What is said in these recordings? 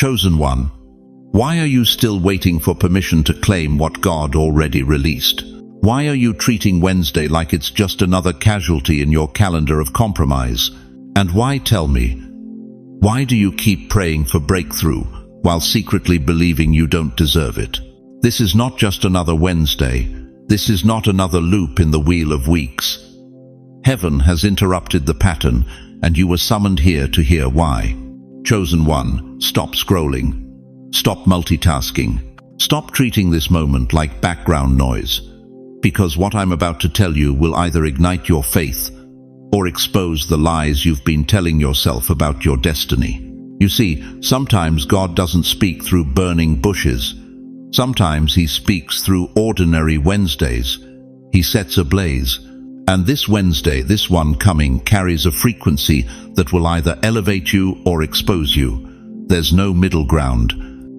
Chosen one, why are you still waiting for permission to claim what God already released? Why are you treating Wednesday like it's just another casualty in your calendar of compromise? And why, tell me, why do you keep praying for breakthrough while secretly believing you don't deserve it? This is not just another Wednesday. This is not another loop in the wheel of weeks. Heaven has interrupted the pattern, and you were summoned here to hear why. Chosen one, stop scrolling. Stop multitasking. Stop treating this moment like background noise. Because what I'm about to tell you will either ignite your faith or expose the lies you've been telling yourself about your destiny. You see, sometimes God doesn't speak through burning bushes. Sometimes he speaks through ordinary Wednesdays. He sets a blaze. And this Wednesday, this one coming, carries a frequency that will either elevate you or expose you. There's no middle ground.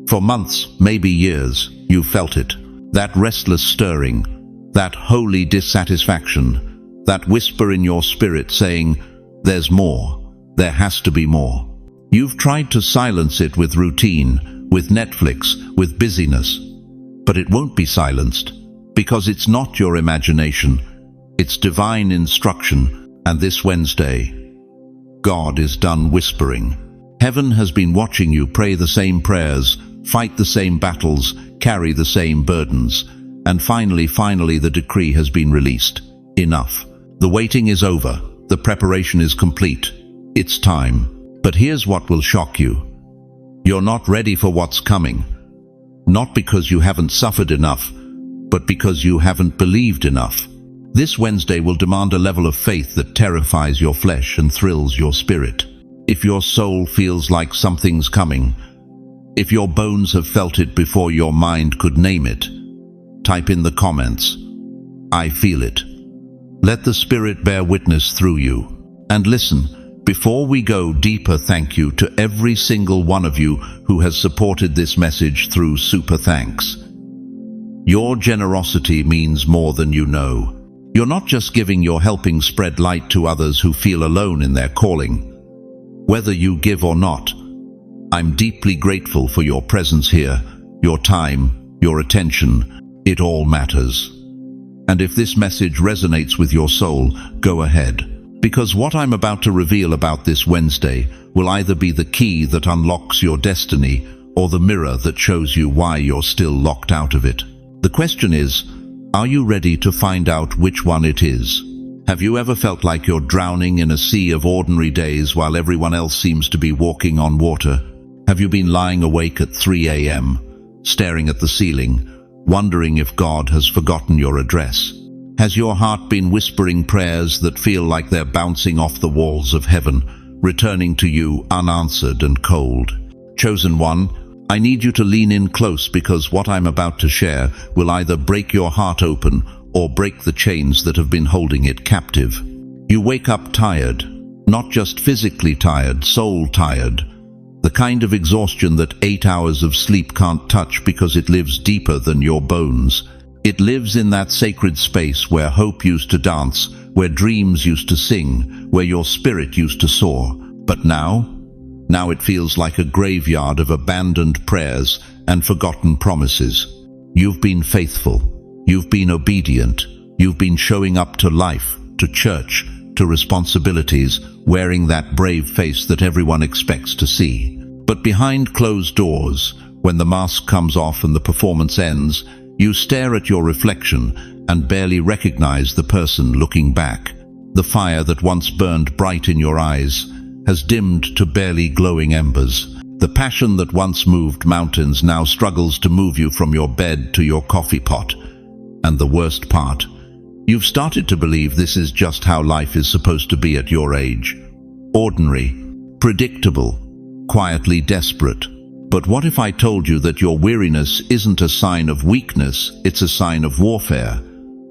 For months, maybe years, you felt it. That restless stirring, that holy dissatisfaction, that whisper in your spirit saying, there's more, there has to be more. You've tried to silence it with routine, with Netflix, with busyness. But it won't be silenced, because it's not your imagination. It's divine instruction, and this Wednesday, God is done whispering. Heaven has been watching you pray the same prayers, fight the same battles, carry the same burdens. And finally, the decree has been released. Enough. The waiting is over. The preparation is complete. It's time. But here's what will shock you. You're not ready for what's coming. Not because you haven't suffered enough, but because you haven't believed enough. This Wednesday will demand a level of faith that terrifies your flesh and thrills your spirit. If your soul feels like something's coming, if your bones have felt it before your mind could name it, type in the comments, I feel it. Let the Spirit bear witness through you. And listen, before we go deeper, thank you to every single one of you who has supported this message through Super Thanks. Your generosity means more than you know. You're not just giving, you're helping spread light to others who feel alone in their calling. Whether you give or not, I'm deeply grateful for your presence here, your time, your attention. It all matters. And if this message resonates with your soul, go ahead. Because what I'm about to reveal about this Wednesday will either be the key that unlocks your destiny or the mirror that shows you why you're still locked out of it. The question is, are you ready to find out which one it is? Have you ever felt like you're drowning in a sea of ordinary days while everyone else seems to be walking on water? Have you been lying awake at 3 a.m., staring at the ceiling, wondering if God has forgotten your address? Has your heart been whispering prayers that feel like they're bouncing off the walls of heaven, returning to you unanswered and cold? Chosen one, I need you to lean in close, because what I'm about to share will either break your heart open or break the chains that have been holding it captive. You wake up tired, not just physically tired, soul tired. The kind of exhaustion that 8 hours of sleep can't touch because it lives deeper than your bones. It lives in that sacred space where hope used to dance, where dreams used to sing, where your spirit used to soar. But now it feels like a graveyard of abandoned prayers and forgotten promises. You've been faithful. You've been obedient. You've been showing up to life, to church, to responsibilities, wearing that brave face that everyone expects to see. But behind closed doors, when the mask comes off and the performance ends, you stare at your reflection and barely recognize the person looking back. The fire that once burned bright in your eyes has dimmed to barely glowing embers. The passion that once moved mountains now struggles to move you from your bed to your coffee pot. And the worst part, you've started to believe this is just how life is supposed to be at your age. Ordinary, predictable, quietly desperate. But what if I told you that your weariness isn't a sign of weakness, it's a sign of warfare?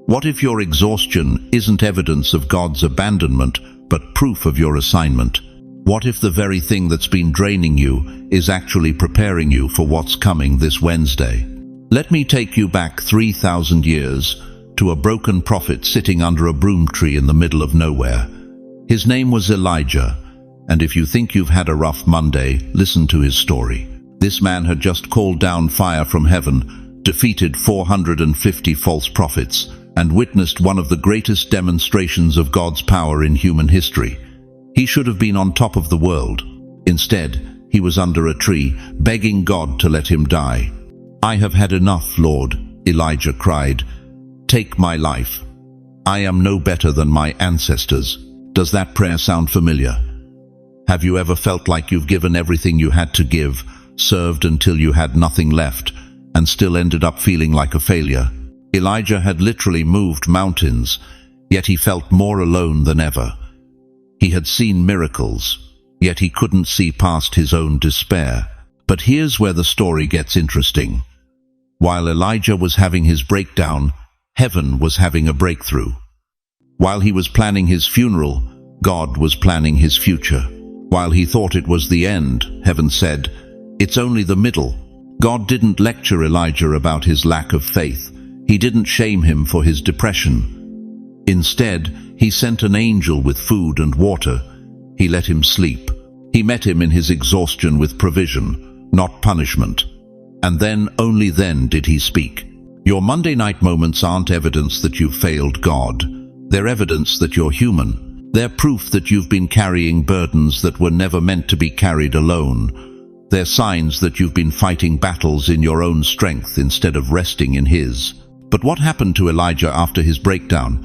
What if your exhaustion isn't evidence of God's abandonment, but proof of your assignment? What if the very thing that's been draining you is actually preparing you for what's coming this Wednesday? Let me take you back 3,000 years to a broken prophet sitting under a broom tree in the middle of nowhere. His name was Elijah, and if you think you've had a rough Monday, listen to his story. This man had just called down fire from heaven, defeated 450 false prophets, and witnessed one of the greatest demonstrations of God's power in human history. He should have been on top of the world. Instead, he was under a tree, begging God to let him die. "I have had enough, Lord," Elijah cried. "Take my life. I am no better than my ancestors." Does that prayer sound familiar? Have you ever felt like you've given everything you had to give, served until you had nothing left, and still ended up feeling like a failure? Elijah had literally moved mountains, yet he felt more alone than ever. He had seen miracles, yet he couldn't see past his own despair. But here's where the story gets interesting. While Elijah was having his breakdown, heaven was having a breakthrough. While he was planning his funeral, God was planning his future. While he thought it was the end, heaven said, "It's only the middle." God didn't lecture Elijah about his lack of faith. He didn't shame him for his depression. Instead, he sent an angel with food and water. He let him sleep. He met him in his exhaustion with provision, not punishment. And then, only then, did he speak. Your Monday night moments aren't evidence that you've failed God. They're evidence that you're human. They're proof that you've been carrying burdens that were never meant to be carried alone. They're signs that you've been fighting battles in your own strength instead of resting in His. But what happened to Elijah after his breakdown?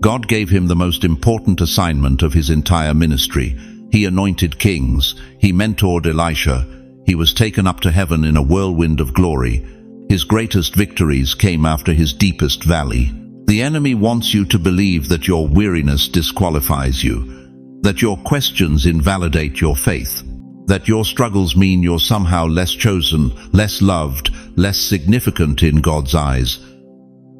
God gave him the most important assignment of his entire ministry. He anointed kings. He mentored Elisha. He was taken up to heaven in a whirlwind of glory. His greatest victories came after his deepest valley. The enemy wants you to believe that your weariness disqualifies you, that your questions invalidate your faith, that your struggles mean you're somehow less chosen, less loved, less significant in God's eyes.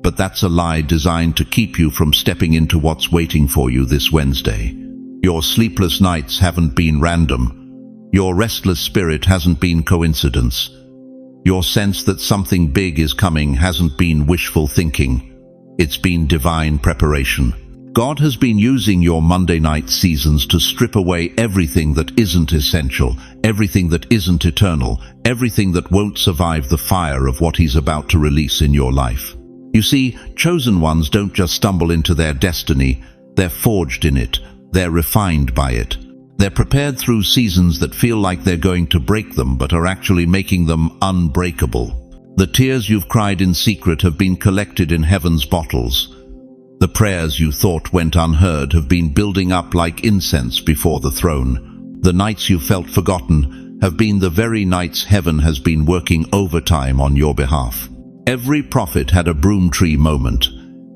But that's a lie designed to keep you from stepping into what's waiting for you this Wednesday. Your sleepless nights haven't been random. Your restless spirit hasn't been coincidence. Your sense that something big is coming hasn't been wishful thinking. It's been divine preparation. God has been using your Monday night seasons to strip away everything that isn't essential, everything that isn't eternal, everything that won't survive the fire of what He's about to release in your life. You see, chosen ones don't just stumble into their destiny, they're forged in it, they're refined by it. They're prepared through seasons that feel like they're going to break them but are actually making them unbreakable. The tears you've cried in secret have been collected in heaven's bottles. The prayers you thought went unheard have been building up like incense before the throne. The nights you felt forgotten have been the very nights heaven has been working overtime on your behalf. Every prophet had a broom tree moment.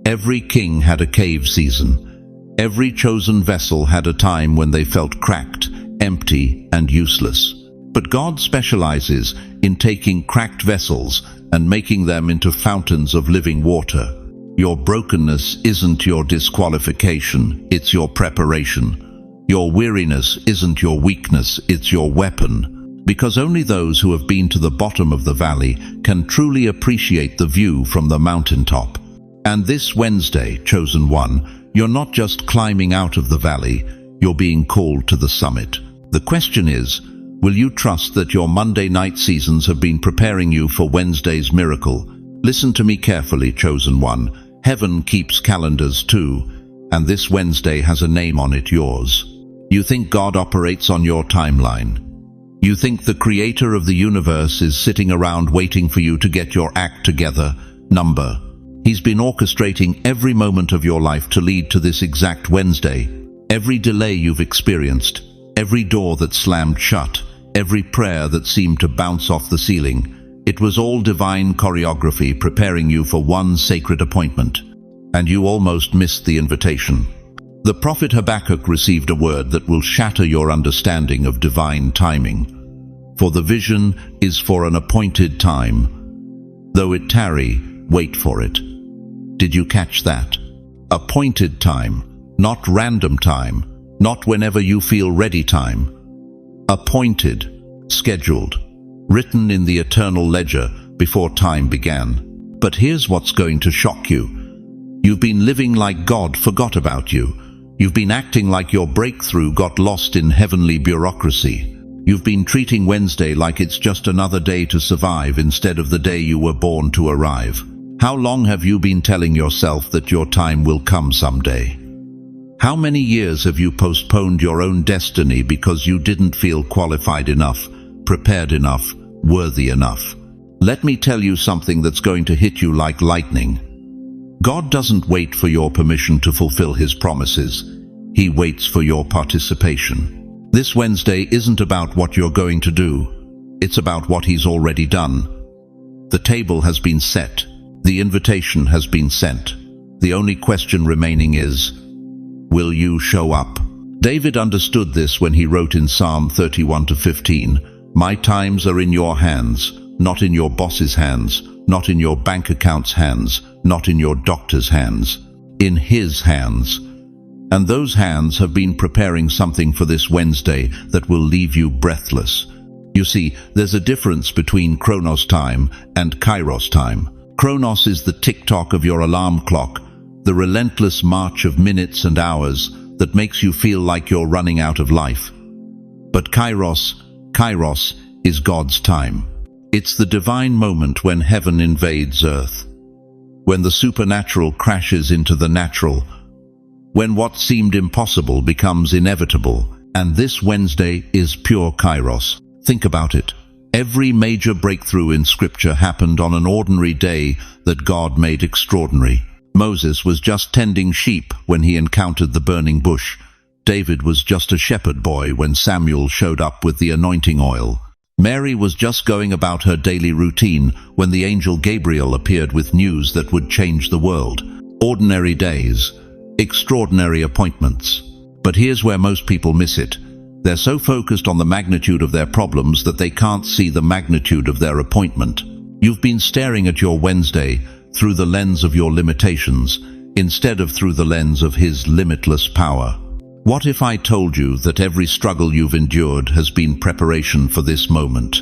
Every king had a cave season. Every chosen vessel had a time when they felt cracked, empty, and useless. But God specializes in taking cracked vessels and making them into fountains of living water. Your brokenness isn't your disqualification, it's your preparation. Your weariness isn't your weakness, it's your weapon. Because only those who have been to the bottom of the valley can truly appreciate the view from the mountaintop. And this Wednesday, chosen one, you're not just climbing out of the valley, you're being called to the summit. The question is, will you trust that your Monday night seasons have been preparing you for Wednesday's miracle? Listen to me carefully, chosen one. Heaven keeps calendars too, and this Wednesday has a name on it, yours. You think God operates on your timeline. You think the creator of the universe is sitting around waiting for you to get your act together. Number. He's been orchestrating every moment of your life to lead to this exact Wednesday. Every delay you've experienced, every door that slammed shut, every prayer that seemed to bounce off the ceiling. It was all divine choreography preparing you for one sacred appointment. And you almost missed the invitation. The prophet Habakkuk received a word that will shatter your understanding of divine timing. For the vision is for an appointed time. Though it tarry, wait for it. Did you catch that? Appointed time, not random time, not whenever you feel ready time. Appointed, scheduled, written in the eternal ledger before time began. But here's what's going to shock you. You've been living like God forgot about you. You've been acting like your breakthrough got lost in heavenly bureaucracy. You've been treating Wednesday like it's just another day to survive instead of the day you were born to arrive. How long have you been telling yourself that your time will come someday? How many years have you postponed your own destiny because you didn't feel qualified enough, prepared enough, worthy enough? Let me tell you something that's going to hit you like lightning. God doesn't wait for your permission to fulfill His promises. He waits for your participation. This Wednesday isn't about what you're going to do. It's about what He's already done. The table has been set. The invitation has been sent. The only question remaining is, will you show up? David understood this when he wrote in Psalm 31-15, "My times are in your hands, not in your boss's hands, not in your bank account's hands, not in your doctor's hands, in His hands." And those hands have been preparing something for this Wednesday that will leave you breathless. You see, there's a difference between Kronos time and Chyros time. Kronos is the tick-tock of your alarm clock, the relentless march of minutes and hours that makes you feel like you're running out of life. But Chyros is God's time. It's the divine moment when heaven invades earth, when the supernatural crashes into the natural, when what seemed impossible becomes inevitable. And this Wednesday is pure Chyros. Think about it. Every major breakthrough in Scripture happened on an ordinary day that God made extraordinary. Moses was just tending sheep when he encountered the burning bush. David was just a shepherd boy when Samuel showed up with the anointing oil. Mary was just going about her daily routine when the angel Gabriel appeared with news that would change the world. Ordinary days, extraordinary appointments. But here's where most people miss it. They're so focused on the magnitude of their problems that they can't see the magnitude of their appointment. You've been staring at your Wednesday through the lens of your limitations, instead of through the lens of His limitless power. What if I told you that every struggle you've endured has been preparation for this moment?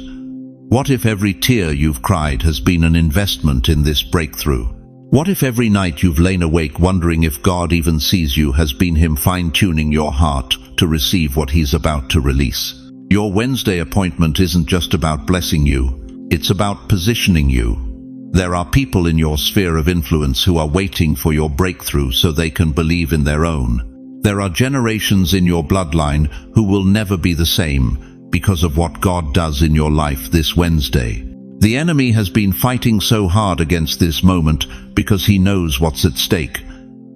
What if every tear you've cried has been an investment in this breakthrough? What if every night you've lain awake wondering if God even sees you has been Him fine-tuning your heart to receive what He's about to release? Your Wednesday appointment isn't just about blessing you, it's about positioning you. There are people in your sphere of influence who are waiting for your breakthrough so they can believe in their own. There are generations in your bloodline who will never be the same because of what God does in your life this Wednesday. The enemy has been fighting so hard against this moment because he knows what's at stake.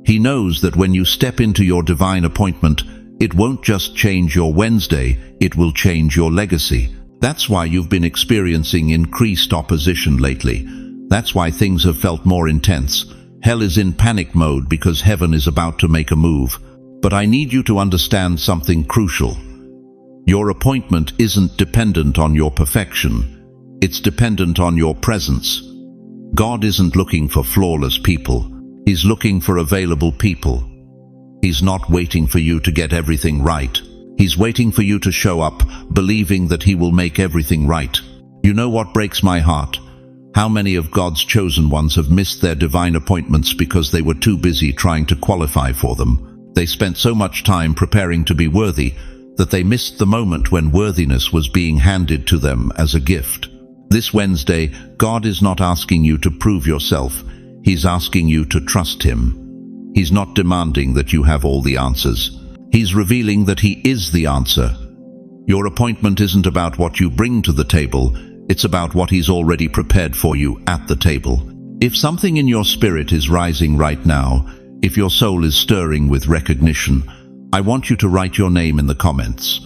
He knows that when you step into your divine appointment, it won't just change your Wednesday, it will change your legacy. That's why you've been experiencing increased opposition lately. That's why things have felt more intense. Hell is in panic mode because heaven is about to make a move. But I need you to understand something crucial. Your appointment isn't dependent on your perfection. It's dependent on your presence. God isn't looking for flawless people. He's looking for available people. He's not waiting for you to get everything right. He's waiting for you to show up, believing that He will make everything right. You know what breaks my heart? How many of God's chosen ones have missed their divine appointments because they were too busy trying to qualify for them? They spent so much time preparing to be worthy that they missed the moment when worthiness was being handed to them as a gift. This Wednesday, God is not asking you to prove yourself. He's asking you to trust Him. He's not demanding that you have all the answers. He's revealing that He is the answer. Your appointment isn't about what you bring to the table. It's about what He's already prepared for you at the table. If something in your spirit is rising right now, if your soul is stirring with recognition, I want you to write your name in the comments.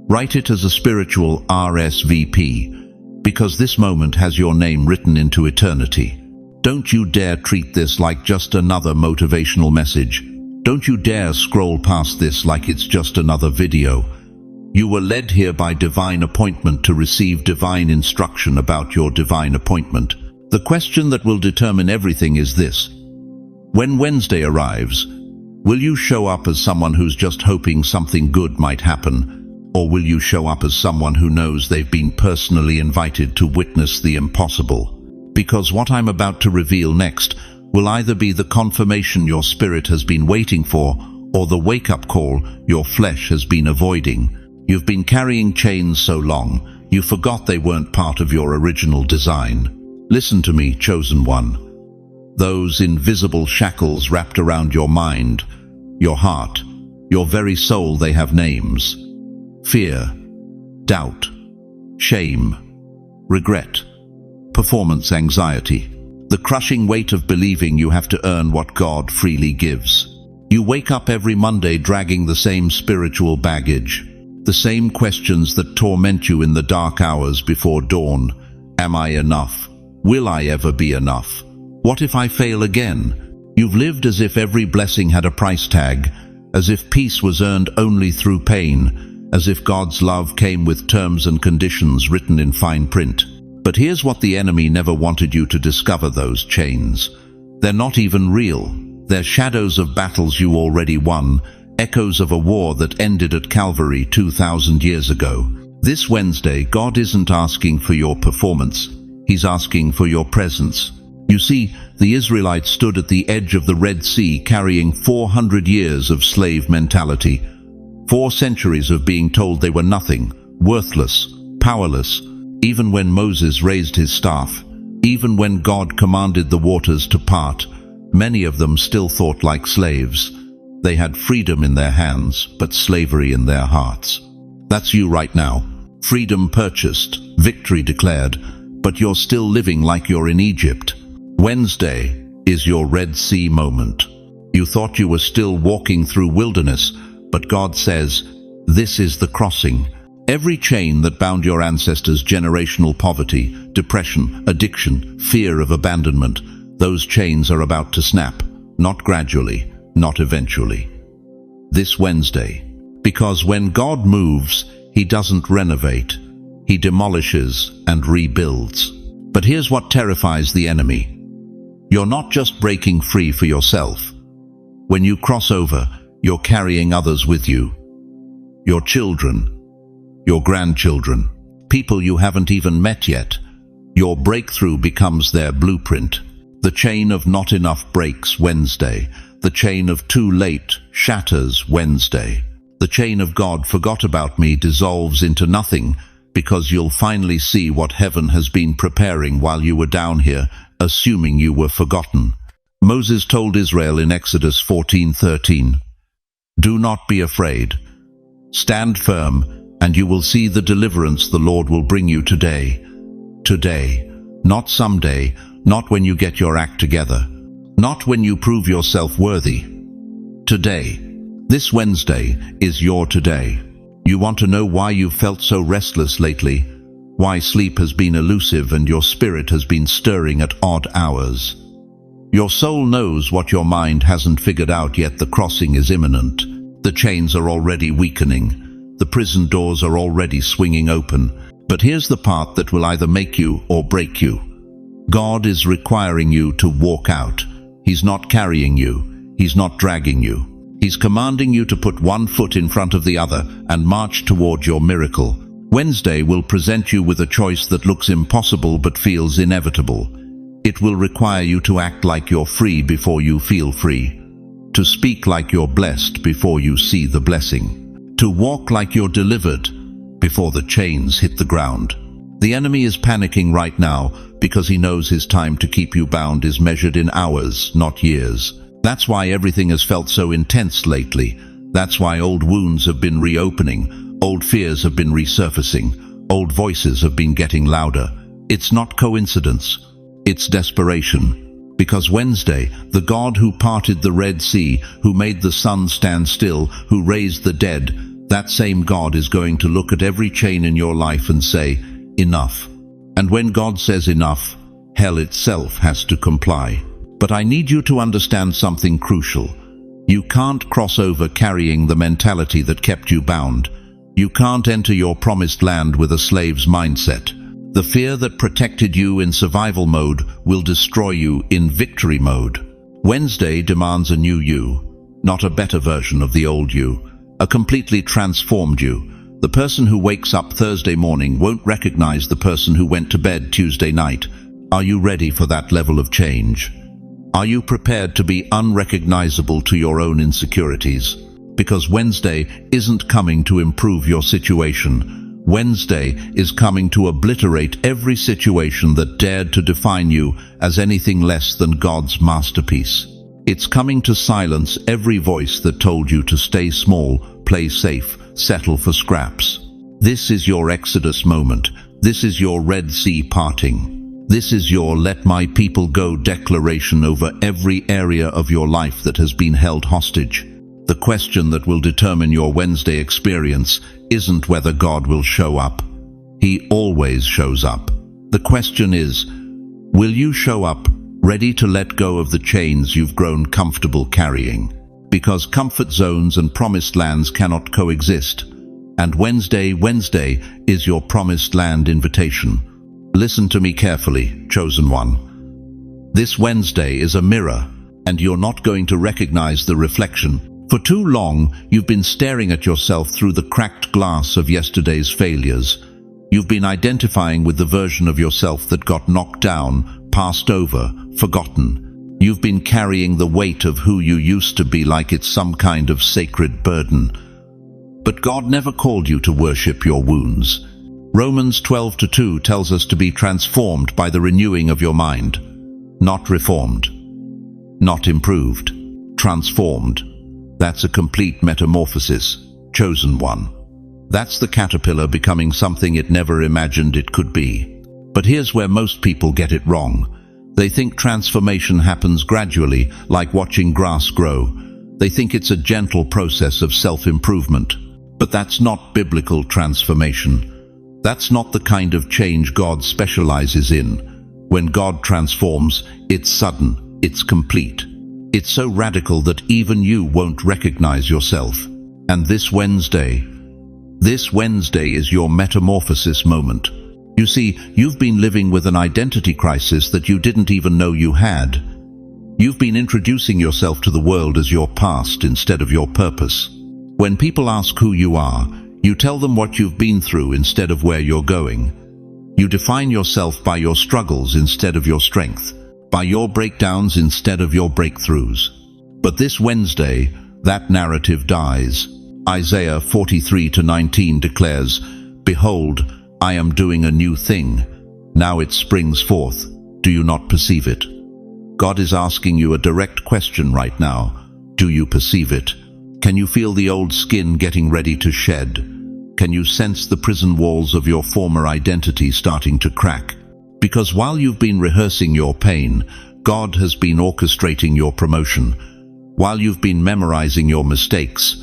Write it as a spiritual RSVP. Because this moment has your name written into eternity. Don't you dare treat this like just another motivational message. Don't you dare scroll past this like it's just another video. You were led here by divine appointment to receive divine instruction about your divine appointment. The question that will determine everything is this. When Wednesday arrives, will you show up as someone who's just hoping something good might happen? Or will you show up as someone who knows they've been personally invited to witness the impossible? Because what I'm about to reveal next will either be the confirmation your spirit has been waiting for, or the wake-up call your flesh has been avoiding. You've been carrying chains so long, you forgot they weren't part of your original design. Listen to me, chosen one. Those invisible shackles wrapped around your mind, your heart, your very soul, they have names. Fear, doubt, shame, regret, performance anxiety. The crushing weight of believing you have to earn what God freely gives. You wake up every Monday dragging the same spiritual baggage, the same questions that torment you in the dark hours before dawn. Am I enough? Will I ever be enough? What if I fail again? You've lived as if every blessing had a price tag, as if peace was earned only through pain, as if God's love came with terms and conditions written in fine print. But here's what the enemy never wanted you to discover: those chains. They're not even real. They're shadows of battles you already won, echoes of a war that ended at Calvary 2,000 years ago. This Wednesday, God isn't asking for your performance. He's asking for your presence. You see, the Israelites stood at the edge of the Red Sea carrying 400 years of slave mentality, 4 centuries of being told they were nothing, worthless, powerless. Even when Moses raised his staff, even when God commanded the waters to part, many of them still thought like slaves. They had freedom in their hands, but slavery in their hearts. That's you right now. Freedom purchased, victory declared, but you're still living like you're in Egypt. Wednesday is your Red Sea moment. You thought you were still walking through wilderness, but God says, this is the crossing. Every chain that bound your ancestors' generational poverty, depression, addiction, fear of abandonment, those chains are about to snap, not gradually, not eventually. This Wednesday. Because when God moves, He doesn't renovate. He demolishes and rebuilds. But here's what terrifies the enemy. You're not just breaking free for yourself. When you cross over, you're carrying others with you. Your children, your grandchildren, people you haven't even met yet. Your breakthrough becomes their blueprint. The chain of not enough breaks Wednesday. The chain of too late shatters Wednesday. The chain of God forgot about me dissolves into nothing, because you'll finally see what heaven has been preparing while you were down here, assuming you were forgotten. Moses told Israel in Exodus 14:13, "Do not be afraid. Stand firm, and you will see the deliverance the Lord will bring you today." Today, not someday, not when you get your act together, not when you prove yourself worthy. Today. This Wednesday is your today. You want to know why you've felt so restless lately? Why sleep has been elusive and your spirit has been stirring at odd hours? Your soul knows what your mind hasn't figured out yet. The crossing is imminent. The chains are already weakening. The prison doors are already swinging open. But here's the part that will either make you or break you. God is requiring you to walk out. He's not carrying you. He's not dragging you. He's commanding you to put one foot in front of the other and march toward your miracle. Wednesday will present you with a choice that looks impossible but feels inevitable. It will require you to act like you're free before you feel free, to speak like you're blessed before you see the blessing, to walk like you're delivered before the chains hit the ground. The enemy is panicking right now because he knows his time to keep you bound is measured in hours, not years. That's why everything has felt so intense lately. That's why old wounds have been reopening, old fears have been resurfacing, old voices have been getting louder. It's not coincidence, it's desperation. Because Wednesday, the God who parted the Red Sea, who made the sun stand still, who raised the dead, that same God is going to look at every chain in your life and say, enough. And when God says enough, hell itself has to comply. But I need you to understand something crucial. You can't cross over carrying the mentality that kept you bound. You can't enter your promised land with a slave's mindset. The fear that protected you in survival mode will destroy you in victory mode. Wednesday demands a new you, not a better version of the old you, a completely transformed you. The person who wakes up Thursday morning won't recognize the person who went to bed Tuesday night. Are you ready for that level of change? Are you prepared to be unrecognizable to your own insecurities? because Wednesday isn't coming to improve your situation. Wednesday is coming to obliterate every situation that dared to define you as anything less than God's masterpiece. It's coming to silence every voice that told you to stay small, play safe, settle for scraps. This is your Exodus moment. This is your Red Sea parting. This is your let my people go declaration over every area of your life that has been held hostage. The question that will determine your Wednesday experience isn't whether God will show up. He always shows up. The question is, will you show up ready to let go of the chains you've grown comfortable carrying? Because comfort zones and promised lands cannot coexist. And Wednesday is your promised land invitation. Listen to me carefully, chosen one. This Wednesday is a mirror, and you're not going to recognize the reflection. For too long, you've been staring at yourself through the cracked glass of yesterday's failures. You've been identifying with the version of yourself that got knocked down, passed over, forgotten. You've been carrying the weight of who you used to be like it's some kind of sacred burden. But God never called you to worship your wounds. Romans 12:2 tells us to be transformed by the renewing of your mind. Not reformed. Not improved. Transformed. That's a complete metamorphosis, chosen one. That's the caterpillar becoming something it never imagined it could be. But here's where most people get it wrong. They think transformation happens gradually, like watching grass grow. They think it's a gentle process of self-improvement. But that's not biblical transformation. That's not the kind of change God specializes in. When God transforms, it's sudden, it's complete. It's so radical that even you won't recognize yourself. And this Wednesday is your metamorphosis moment. You see, you've been living with an identity crisis that you didn't even know you had. You've been introducing yourself to the world as your past instead of your purpose. When people ask who you are, you tell them what you've been through instead of where you're going. You define yourself by your struggles instead of your strength, by your breakdowns instead of your breakthroughs. But this Wednesday, that narrative dies. Isaiah 43:19 declares, "Behold, I am doing a new thing. Now it springs forth. Do you not perceive it?" God is asking you a direct question right now. Do you perceive it? Can you feel the old skin getting ready to shed? Can you sense the prison walls of your former identity starting to crack? Because while you've been rehearsing your pain, God has been orchestrating your promotion. While you've been memorizing your mistakes,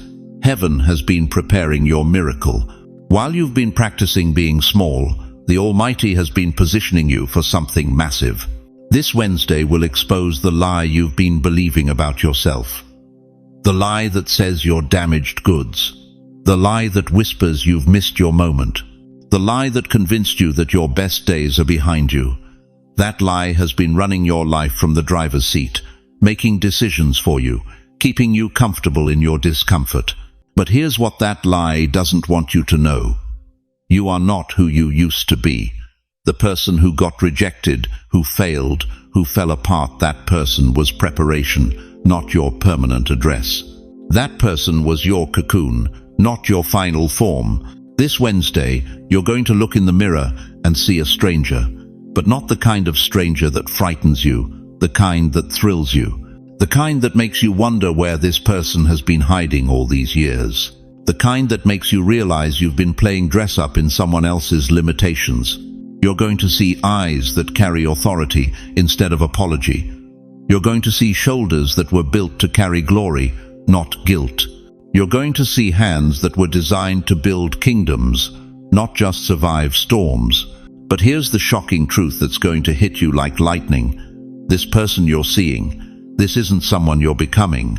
heaven has been preparing your miracle. While you've been practicing being small, the Almighty has been positioning you for something massive. This Wednesday will expose the lie you've been believing about yourself. The lie that says you're damaged goods. The lie that whispers you've missed your moment. The lie that convinced you that your best days are behind you. That lie has been running your life from the driver's seat, making decisions for you, keeping you comfortable in your discomfort. But here's what that lie doesn't want you to know. You are not who you used to be. The person who got rejected, who failed, who fell apart, that person was preparation, not your permanent address. That person was your cocoon, not your final form. This Wednesday, you're going to look in the mirror and see a stranger, but not the kind of stranger that frightens you, the kind that thrills you, the kind that makes you wonder where this person has been hiding all these years, the kind that makes you realize you've been playing dress-up in someone else's limitations. You're going to see eyes that carry authority instead of apology. You're going to see shoulders that were built to carry glory, not guilt. You're going to see hands that were designed to build kingdoms, not just survive storms. But here's the shocking truth that's going to hit you like lightning. This person you're seeing, this isn't someone you're becoming.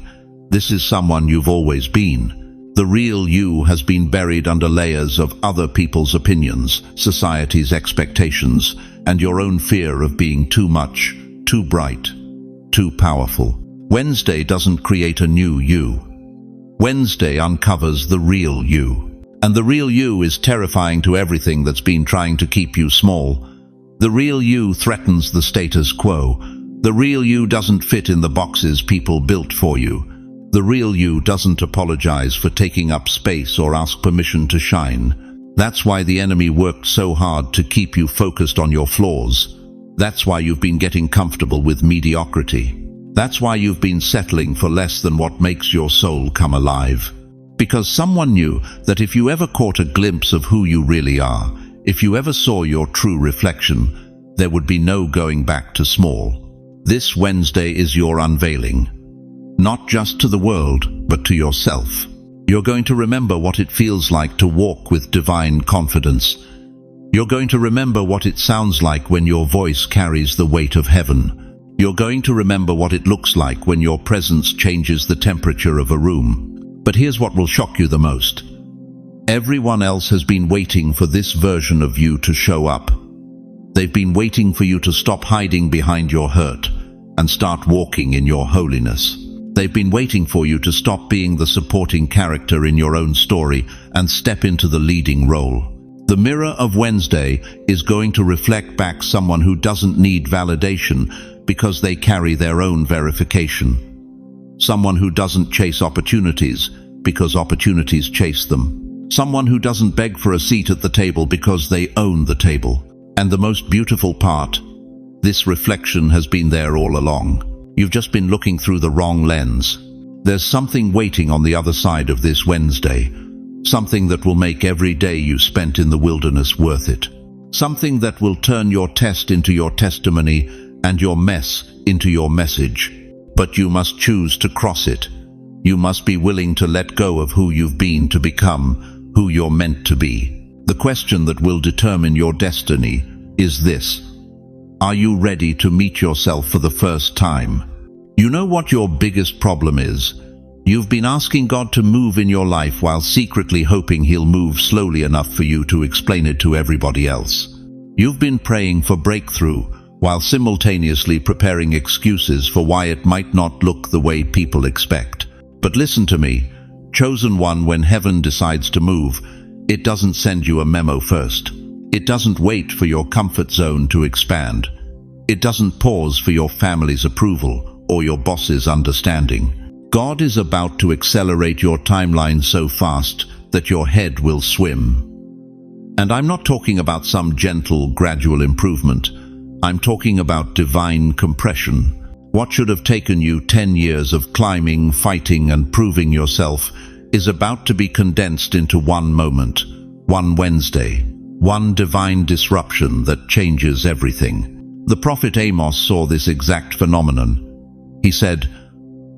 This is someone you've always been. The real you has been buried under layers of other people's opinions, society's expectations, and your own fear of being too much, too bright, too powerful. Wednesday doesn't create a new you. Wednesday uncovers the real you. And the real you is terrifying to everything that's been trying to keep you small. The real you threatens the status quo. The real you doesn't fit in the boxes people built for you. The real you doesn't apologize for taking up space or ask permission to shine. That's why the enemy worked so hard to keep you focused on your flaws. That's why you've been getting comfortable with mediocrity. That's why you've been settling for less than what makes your soul come alive. Because someone knew that if you ever caught a glimpse of who you really are, if you ever saw your true reflection, there would be no going back to small. This Wednesday is your unveiling. Not just to the world, but to yourself. You're going to remember what it feels like to walk with divine confidence. You're going to remember what it sounds like when your voice carries the weight of heaven. You're going to remember what it looks like when your presence changes the temperature of a room. But here's what will shock you the most. Everyone else has been waiting for this version of you to show up. They've been waiting for you to stop hiding behind your hurt and start walking in your holiness. They've been waiting for you to stop being the supporting character in your own story and step into the leading role. The mirror of Wednesday is going to reflect back someone who doesn't need validation because they carry their own verification. Someone who doesn't chase opportunities because opportunities chase them. Someone who doesn't beg for a seat at the table because they own the table. And the most beautiful part, this reflection has been there all along. You've just been looking through the wrong lens. There's something waiting on the other side of this Wednesday. Something that will make every day you spent in the wilderness worth it. Something that will turn your test into your testimony and your mess into your message. But you must choose to cross it. You must be willing to let go of who you've been to become who you're meant to be. The question that will determine your destiny is this: are you ready to meet yourself for the first time? You know what your biggest problem is? You've been asking God to move in your life while secretly hoping He'll move slowly enough for you to explain it to everybody else. You've been praying for breakthrough while simultaneously preparing excuses for why it might not look the way people expect. But listen to me, chosen one, when heaven decides to move, it doesn't send you a memo first. It doesn't wait for your comfort zone to expand. It doesn't pause for your family's approval or your boss's understanding. God is about to accelerate your timeline so fast that your head will swim. And I'm not talking about some gentle, gradual improvement. I'm talking about divine compression. What should have taken you 10 years of climbing, fighting, and proving yourself is about to be condensed into one moment, one Wednesday, one divine disruption that changes everything. The prophet Amos saw this exact phenomenon. He said,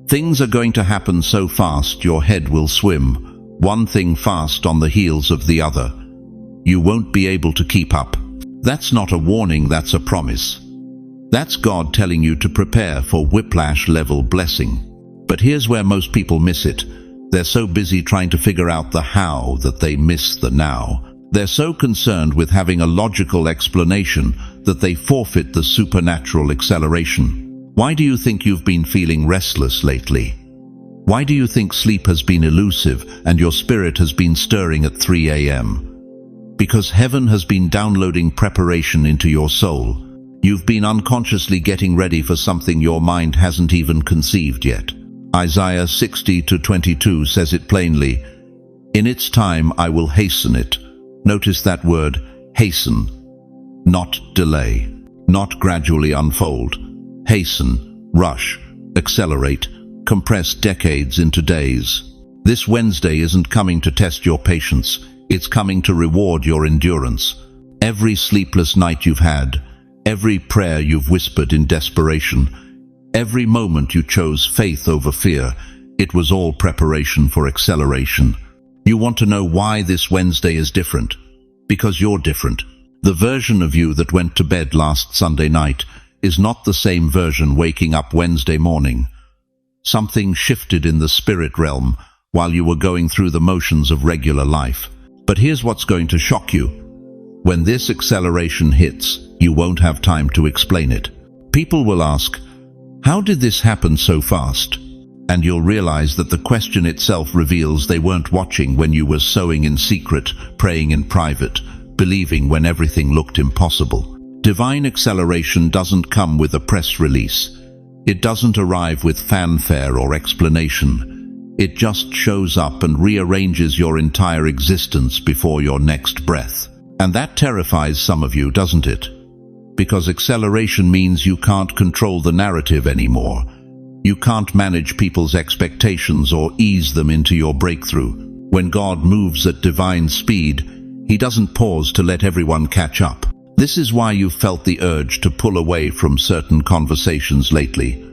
"Things are going to happen so fast your head will swim, one thing fast on the heels of the other. You won't be able to keep up." That's not a warning, that's a promise. That's God telling you to prepare for whiplash-level blessing. But here's where most people miss it. They're so busy trying to figure out the how that they miss the now. They're so concerned with having a logical explanation that they forfeit the supernatural acceleration. Why do you think you've been feeling restless lately? Why do you think sleep has been elusive and your spirit has been stirring at 3 a.m.? Because heaven has been downloading preparation into your soul. You've been unconsciously getting ready for something your mind hasn't even conceived yet. Isaiah 60:22 says it plainly, "In its time I will hasten it." Notice that word, hasten. Not delay, not gradually unfold. Hasten, rush, accelerate, compress decades into days. This Wednesday isn't coming to test your patience. It's coming to reward your endurance. Every sleepless night you've had, every prayer you've whispered in desperation, every moment you chose faith over fear, it was all preparation for acceleration. You want to know why this Wednesday is different? Because you're different. The version of you that went to bed last Sunday night is not the same version waking up Wednesday morning. Something shifted in the spirit realm while you were going through the motions of regular life. But here's what's going to shock you. When this acceleration hits, you won't have time to explain it. People will ask, "How did this happen so fast?" And you'll realize that the question itself reveals they weren't watching when you were sowing in secret, praying in private, believing when everything looked impossible. Divine acceleration doesn't come with a press release. It doesn't arrive with fanfare or explanation. It just shows up and rearranges your entire existence before your next breath. And that terrifies some of you, doesn't it? Because acceleration means you can't control the narrative anymore. You can't manage people's expectations or ease them into your breakthrough. When God moves at divine speed, He doesn't pause to let everyone catch up. This is why you've felt the urge to pull away from certain conversations lately.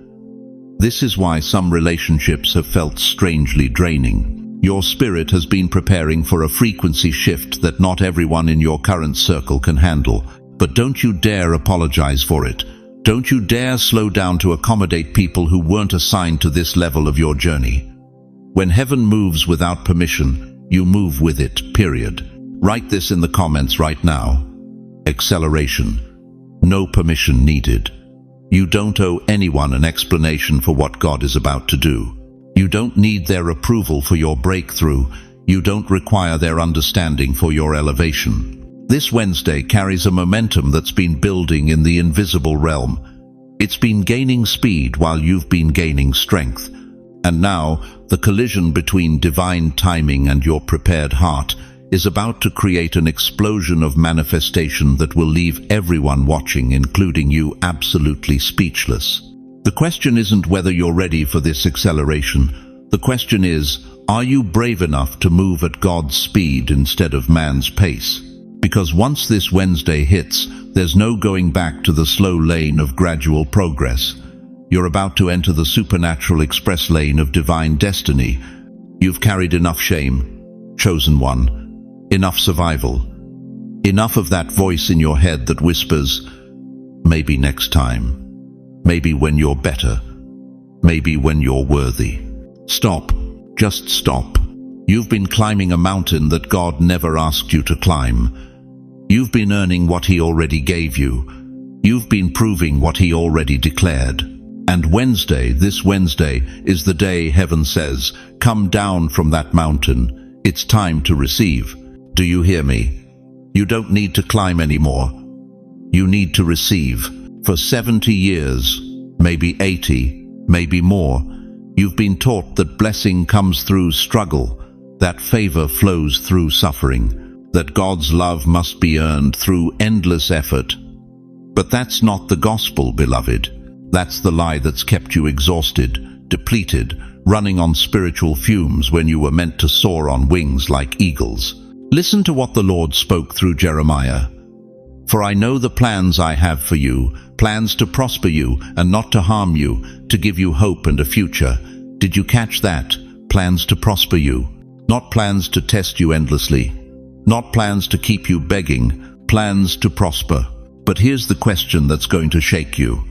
This is why some relationships have felt strangely draining. Your spirit has been preparing for a frequency shift that not everyone in your current circle can handle. But don't you dare apologize for it. Don't you dare slow down to accommodate people who weren't assigned to this level of your journey. When heaven moves without permission, you move with it, period. Write this in the comments right now. Acceleration. No permission needed. You don't owe anyone an explanation for what God is about to do. You don't need their approval for your breakthrough. You don't require their understanding for your elevation. This Wednesday carries a momentum that's been building in the invisible realm. It's been gaining speed while you've been gaining strength. And now, the collision between divine timing and your prepared heart is about to create an explosion of manifestation that will leave everyone watching, including you, absolutely speechless. The question isn't whether you're ready for this acceleration. The question is, are you brave enough to move at God's speed instead of man's pace? Because once this Wednesday hits, there's no going back to the slow lane of gradual progress. You're about to enter the supernatural express lane of divine destiny. You've carried enough shame, chosen one. Enough survival. Enough of that voice in your head that whispers, maybe next time. Maybe when you're better. Maybe when you're worthy. Stop. Just stop. You've been climbing a mountain that God never asked you to climb. You've been earning what He already gave you. You've been proving what He already declared. And Wednesday, this Wednesday, is the day heaven says, come down from that mountain. It's time to receive. Do you hear me? You don't need to climb anymore. You need to receive. For 70 years, maybe 80, maybe more, you've been taught that blessing comes through struggle, that favor flows through suffering, that God's love must be earned through endless effort. But that's not the gospel, beloved. That's the lie that's kept you exhausted, depleted, running on spiritual fumes when you were meant to soar on wings like eagles. Listen to what the Lord spoke through Jeremiah. For I know the plans I have for you, plans to prosper you and not to harm you, to give you hope and a future. Did you catch that? Plans to prosper you. Not plans to test you endlessly. Not plans to keep you begging. Plans to prosper. But here's the question that's going to shake you.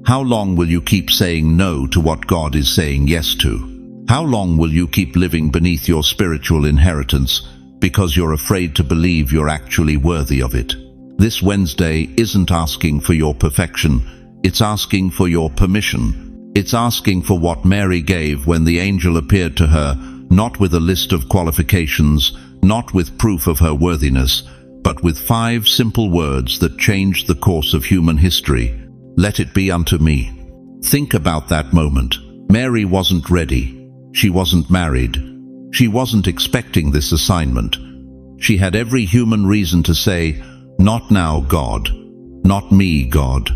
How long will you keep saying no to what God is saying yes to? How long will you keep living beneath your spiritual inheritance because you're afraid to believe you're actually worthy of it? This Wednesday isn't asking for your perfection, it's asking for your permission. It's asking for what Mary gave when the angel appeared to her, not with a list of qualifications, not with proof of her worthiness, but with 5 simple words that changed the course of human history. Let it be unto me. Think about that moment. Mary wasn't ready. She wasn't married. She wasn't expecting this assignment. She had every human reason to say, not now, God. Not me, God.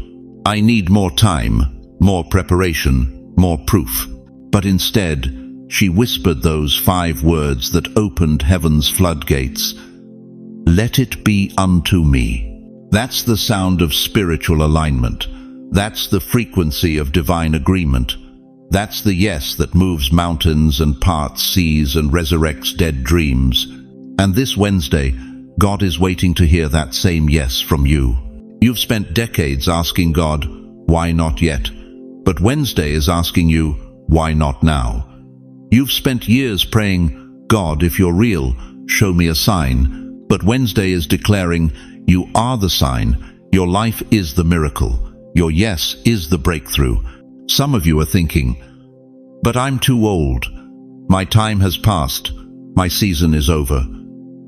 I need more time, more preparation, more proof. But instead, she whispered those 5 words that opened heaven's floodgates. Let it be unto me. That's the sound of spiritual alignment. That's the frequency of divine agreement. That's the yes that moves mountains and parts seas and resurrects dead dreams. And this Wednesday, God is waiting to hear that same yes from you. You've spent decades asking God, why not yet? But Wednesday is asking you, why not now? You've spent years praying, God, if you're real, show me a sign. But Wednesday is declaring, you are the sign. Your life is the miracle. Your yes is the breakthrough. Some of you are thinking, but I'm too old. My time has passed. My season is over.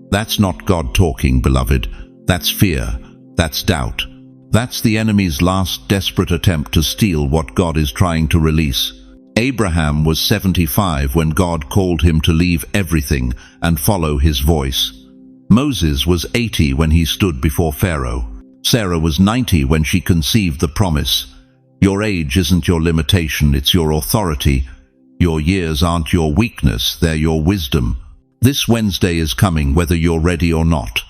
That's not God talking, beloved. That's fear. That's doubt. That's the enemy's last desperate attempt to steal what God is trying to release. Abraham was 75 when God called him to leave everything and follow his voice. Moses was 80 when he stood before Pharaoh. Sarah was 90 when she conceived the promise. Your age isn't your limitation, it's your authority. Your years aren't your weakness, they're your wisdom. This Wednesday is coming whether you're ready or not.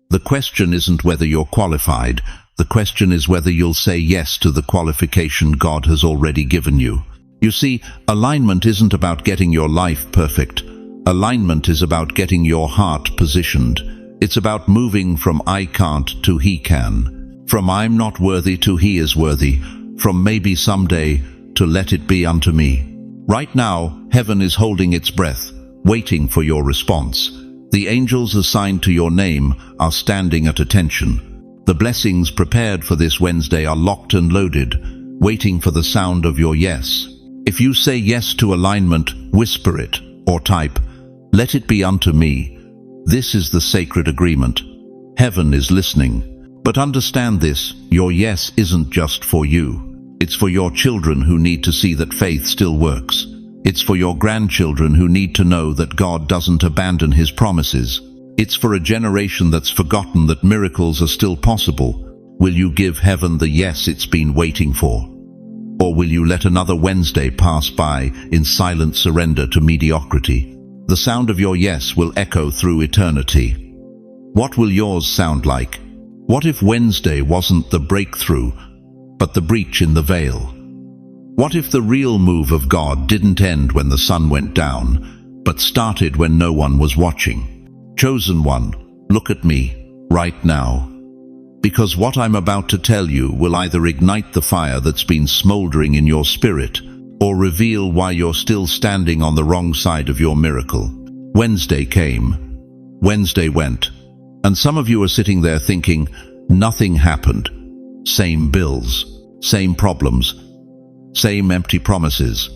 The question isn't whether you're qualified. The question is whether you'll say yes to the qualification God has already given you. You see, alignment isn't about getting your life perfect. Alignment is about getting your heart positioned. It's about moving from I can't to He can. From I'm not worthy to He is worthy. From maybe someday to let it be unto me. Right now, heaven is holding its breath, waiting for your response. The angels assigned to your name are standing at attention. The blessings prepared for this Wednesday are locked and loaded, waiting for the sound of your yes. If you say yes to alignment, whisper it or type, "Let it be unto me." This is the sacred agreement. Heaven is listening. But understand this, your yes isn't just for you. It's for your children who need to see that faith still works. It's for your grandchildren who need to know that God doesn't abandon His promises. It's for a generation that's forgotten that miracles are still possible. Will you give heaven the yes it's been waiting for? Or will you let another Wednesday pass by in silent surrender to mediocrity? The sound of your yes will echo through eternity. What will yours sound like? What if Wednesday wasn't the breakthrough, but the breach in the veil? What if the real move of God didn't end when the sun went down, but started when no one was watching? Chosen one, look at me, right now. Because what I'm about to tell you will either ignite the fire that's been smoldering in your spirit, or reveal why you're still standing on the wrong side of your miracle. Wednesday came. Wednesday went. And some of you are sitting there thinking, nothing happened. Same bills, same problems, same empty promises.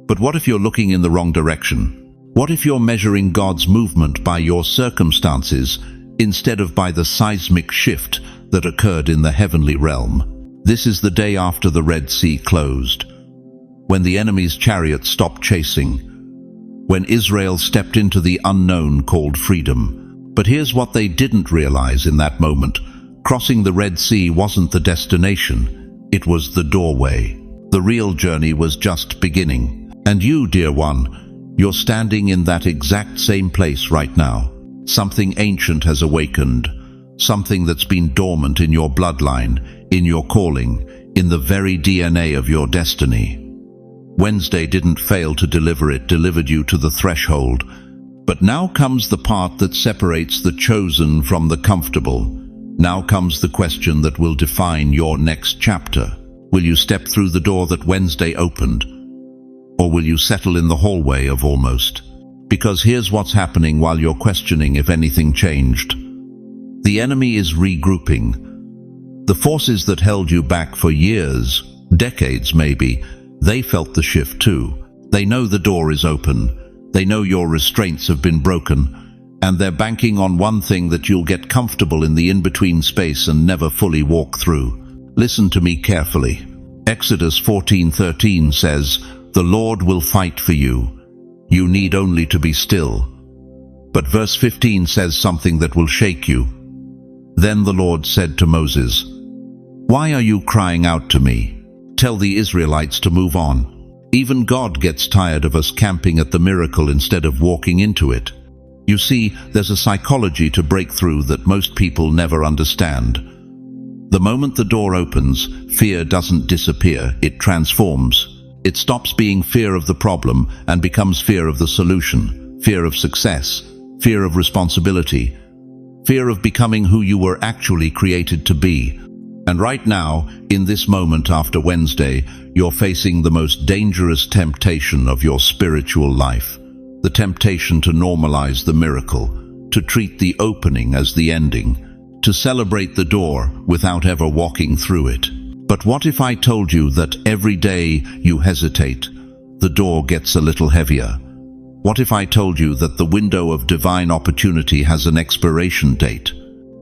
But what if you're looking in the wrong direction? What if you're measuring God's movement by your circumstances instead of by the seismic shift that occurred in the heavenly realm? This is the day after the Red Sea closed, when the enemy's chariot stopped chasing, when Israel stepped into the unknown called freedom. But here's what they didn't realize in that moment. Crossing the Red Sea wasn't the destination, it was the doorway. The real journey was just beginning. And you, dear one, you're standing in that exact same place right now. Something ancient has awakened, something that's been dormant in your bloodline, in your calling, in the very DNA of your destiny. Wednesday didn't fail to deliver, it delivered you to the threshold. But now comes the part that separates the chosen from the comfortable. Now comes the question that will define your next chapter. Will you step through the door that Wednesday opened? Or will you settle in the hallway of almost? Because here's what's happening while you're questioning if anything changed. The enemy is regrouping. The forces that held you back for years, decades maybe, they felt the shift too. They know the door is open. They know your restraints have been broken, and they're banking on one thing, that you'll get comfortable in the in-between space and never fully walk through. Listen to me carefully. Exodus 14:13 says, "The Lord will fight for you. You need only to be still." But verse 15 says something that will shake you. Then the Lord said to Moses, "Why are you crying out to me? Tell the Israelites to move on." Even God gets tired of us camping at the miracle instead of walking into it. You see, there's a psychology to breakthrough that most people never understand. The moment the door opens, fear doesn't disappear, it transforms. It stops being fear of the problem and becomes fear of the solution, fear of success, fear of responsibility, fear of becoming who you were actually created to be. And right now, in this moment after Wednesday, you're facing the most dangerous temptation of your spiritual life. The temptation to normalize the miracle, to treat the opening as the ending, to celebrate the door without ever walking through it. But what if I told you that every day you hesitate, the door gets a little heavier? What if I told you that the window of divine opportunity has an expiration date?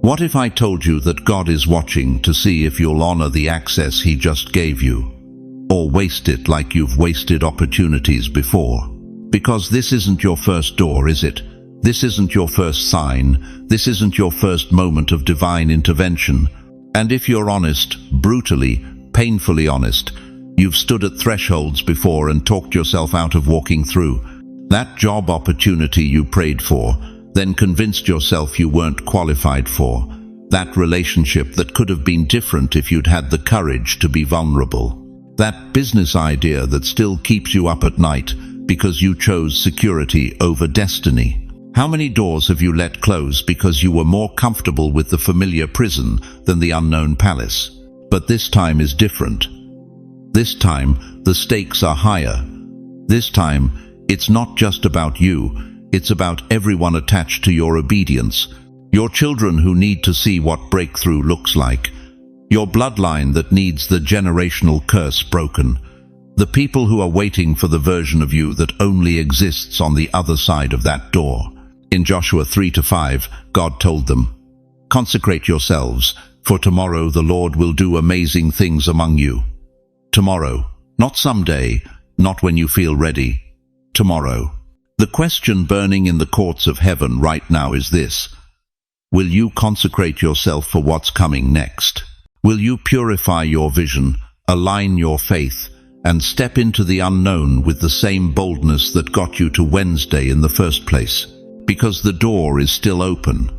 What if I told you that God is watching to see if you'll honor the access He just gave you? or waste it like you've wasted opportunities before. Because this isn't your first door, is it? This isn't your first sign. This isn't your first moment of divine intervention. And if you're honest, brutally, painfully honest, you've stood at thresholds before and talked yourself out of walking through. That job opportunity you prayed for, then convinced yourself you weren't qualified for. That relationship that could have been different if you'd had the courage to be vulnerable. That business idea that still keeps you up at night because you chose security over destiny. How many doors have you let close because you were more comfortable with the familiar prison than the unknown palace? But this time is different. This time, the stakes are higher. This time, it's not just about you, it's about everyone attached to your obedience. Your children who need to see what breakthrough looks like. Your bloodline that needs the generational curse broken. The people who are waiting for the version of you that only exists on the other side of that door. In Joshua 3-5, God told them, "Consecrate yourselves, for tomorrow the Lord will do amazing things among you." Tomorrow, not someday, not when you feel ready. Tomorrow. The question burning in the courts of heaven right now is this: will you consecrate yourself for what's coming next? Will you purify your vision, align your faith, and step into the unknown with the same boldness that got you to Wednesday in the first place? Because the door is still open,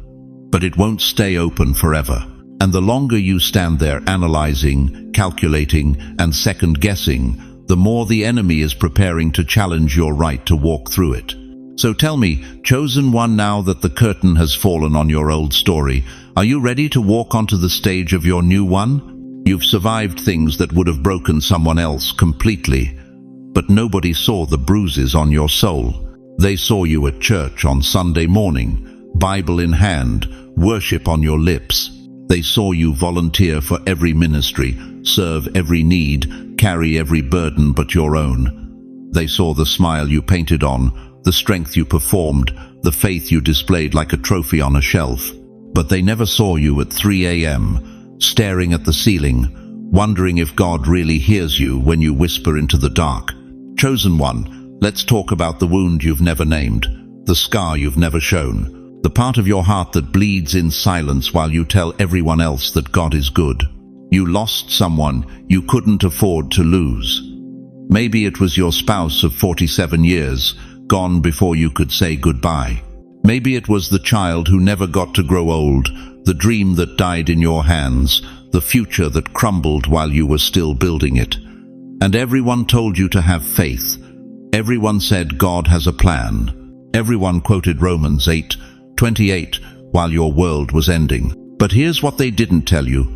but it won't stay open forever. And the longer you stand there analyzing, calculating, and second-guessing, the more the enemy is preparing to challenge your right to walk through it. So tell me, chosen one, now that the curtain has fallen on your old story, are you ready to walk onto the stage of your new one? You've survived things that would have broken someone else completely, but nobody saw the bruises on your soul. They saw you at church on Sunday morning, Bible in hand, worship on your lips. They saw you volunteer for every ministry, serve every need, carry every burden but your own. They saw the smile you painted on, the strength you performed, the faith you displayed like a trophy on a shelf. But they never saw you at 3 a.m., staring at the ceiling, wondering if God really hears you when you whisper into the dark. Chosen one, let's talk about the wound you've never named, the scar you've never shown, the part of your heart that bleeds in silence while you tell everyone else that God is good. You lost someone you couldn't afford to lose. Maybe it was your spouse of 47 years, gone before you could say goodbye. Maybe it was the child who never got to grow old, the dream that died in your hands, the future that crumbled while you were still building it. And everyone told you to have faith. Everyone said God has a plan. Everyone quoted Romans 8:28 while your world was ending. But here's what they didn't tell you.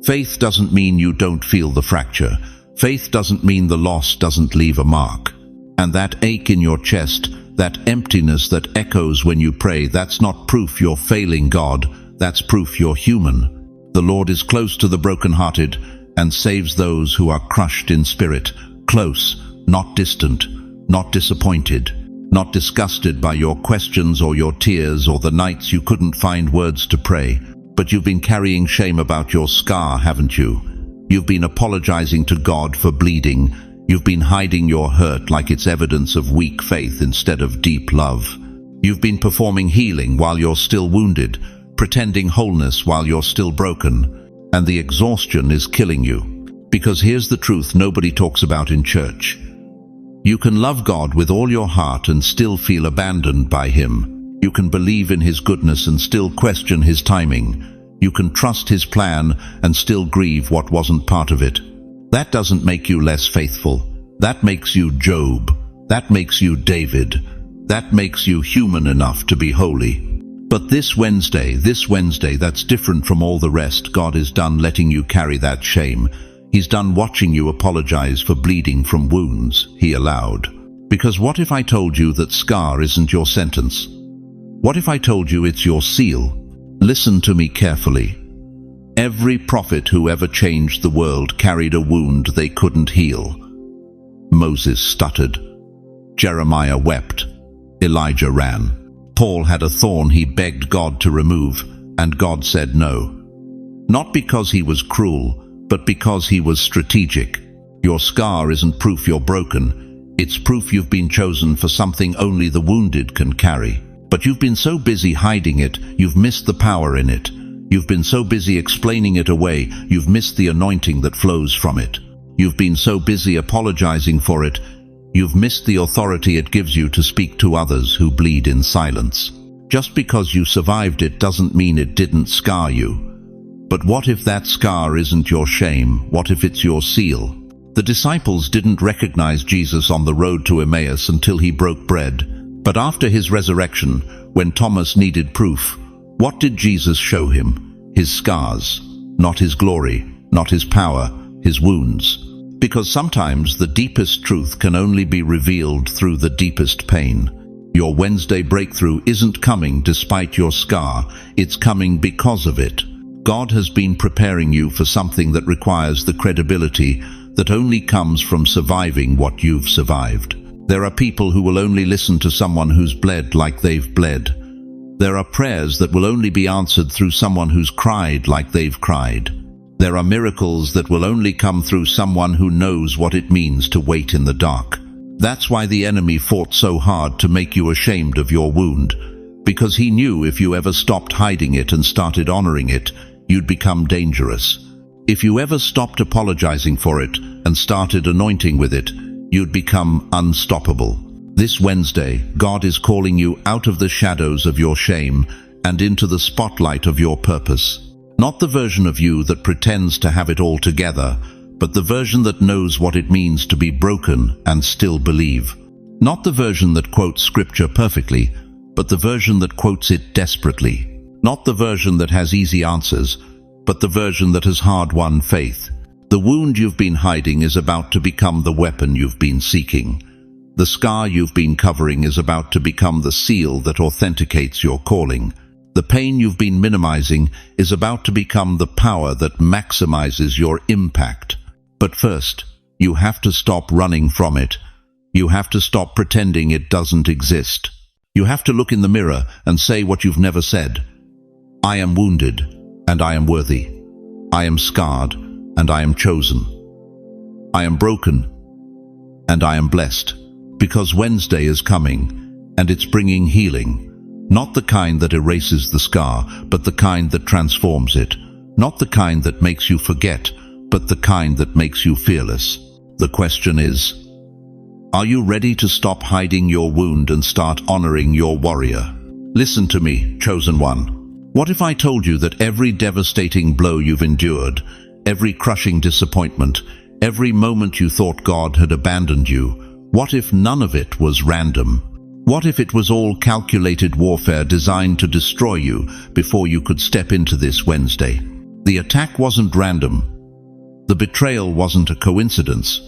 Faith doesn't mean you don't feel the fracture. Faith doesn't mean the loss doesn't leave a mark. And that ache in your chest, that emptiness that echoes when you pray, that's not proof you're failing God. That's proof you're human. The Lord is close to the brokenhearted and saves those who are crushed in spirit. Close, not distant, not disappointed, not disgusted by your questions or your tears or the nights you couldn't find words to pray. But you've been carrying shame about your scar, haven't you? You've been apologizing to God for bleeding. You've been hiding your hurt like it's evidence of weak faith instead of deep love. You've been performing healing while you're still wounded, pretending wholeness while you're still broken. And the exhaustion is killing you. Because here's the truth nobody talks about in church. You can love God with all your heart and still feel abandoned by Him. You can believe in His goodness and still question His timing. You can trust His plan and still grieve what wasn't part of it. That doesn't make you less faithful. That makes you Job. That makes you David. That makes you human enough to be holy. But this Wednesday, that's different from all the rest. God is done letting you carry that shame. He's done watching you apologize for bleeding from wounds He allowed. Because what if I told you that scar isn't your sentence? What if I told you it's your seal? Listen to me carefully. Every prophet who ever changed the world carried a wound they couldn't heal. Moses stuttered. Jeremiah wept. Elijah ran. Paul had a thorn he begged God to remove, and God said no. Not because he was cruel, but because he was strategic. Your scar isn't proof you're broken. It's proof you've been chosen for something only the wounded can carry. But you've been so busy hiding it, you've missed the power in it. You've been so busy explaining it away, you've missed the anointing that flows from it. You've been so busy apologizing for it, you've missed the authority it gives you to speak to others who bleed in silence. Just because you survived it doesn't mean it didn't scar you. But what if that scar isn't your shame? What if it's your seal? The disciples didn't recognize Jesus on the road to Emmaus until he broke bread. But after his resurrection, when Thomas needed proof, what did Jesus show him? His scars, not his glory, not his power, his wounds. Because sometimes the deepest truth can only be revealed through the deepest pain. Your Wednesday breakthrough isn't coming despite your scar, it's coming because of it. God has been preparing you for something that requires the credibility that only comes from surviving what you've survived. There are people who will only listen to someone who's bled like they've bled. There are prayers that will only be answered through someone who's cried like they've cried. There are miracles that will only come through someone who knows what it means to wait in the dark. That's why the enemy fought so hard to make you ashamed of your wound, because he knew if you ever stopped hiding it and started honoring it, you'd become dangerous. If you ever stopped apologizing for it and started anointing with it, you'd become unstoppable. This Wednesday, God is calling you out of the shadows of your shame and into the spotlight of your purpose. Not the version of you that pretends to have it all together, but the version that knows what it means to be broken and still believe. Not the version that quotes scripture perfectly, but the version that quotes it desperately. Not the version that has easy answers, but the version that has hard-won faith. The wound you've been hiding is about to become the weapon you've been seeking. The scar you've been covering is about to become the seal that authenticates your calling. The pain you've been minimizing is about to become the power that maximizes your impact. But first, you have to stop running from it. You have to stop pretending it doesn't exist. You have to look in the mirror and say what you've never said. I am wounded, and I am worthy. I am scarred, and I am chosen. I am broken, and I am blessed. Because Wednesday is coming, and it's bringing healing. Not the kind that erases the scar, but the kind that transforms it. Not the kind that makes you forget, but the kind that makes you fearless. The question is, are you ready to stop hiding your wound and start honoring your warrior? Listen to me, chosen one. What if I told you that every devastating blow you've endured, every crushing disappointment, every moment you thought God had abandoned you, what if none of it was random? What if it was all calculated warfare designed to destroy you before you could step into this Wednesday? The attack wasn't random. The betrayal wasn't a coincidence.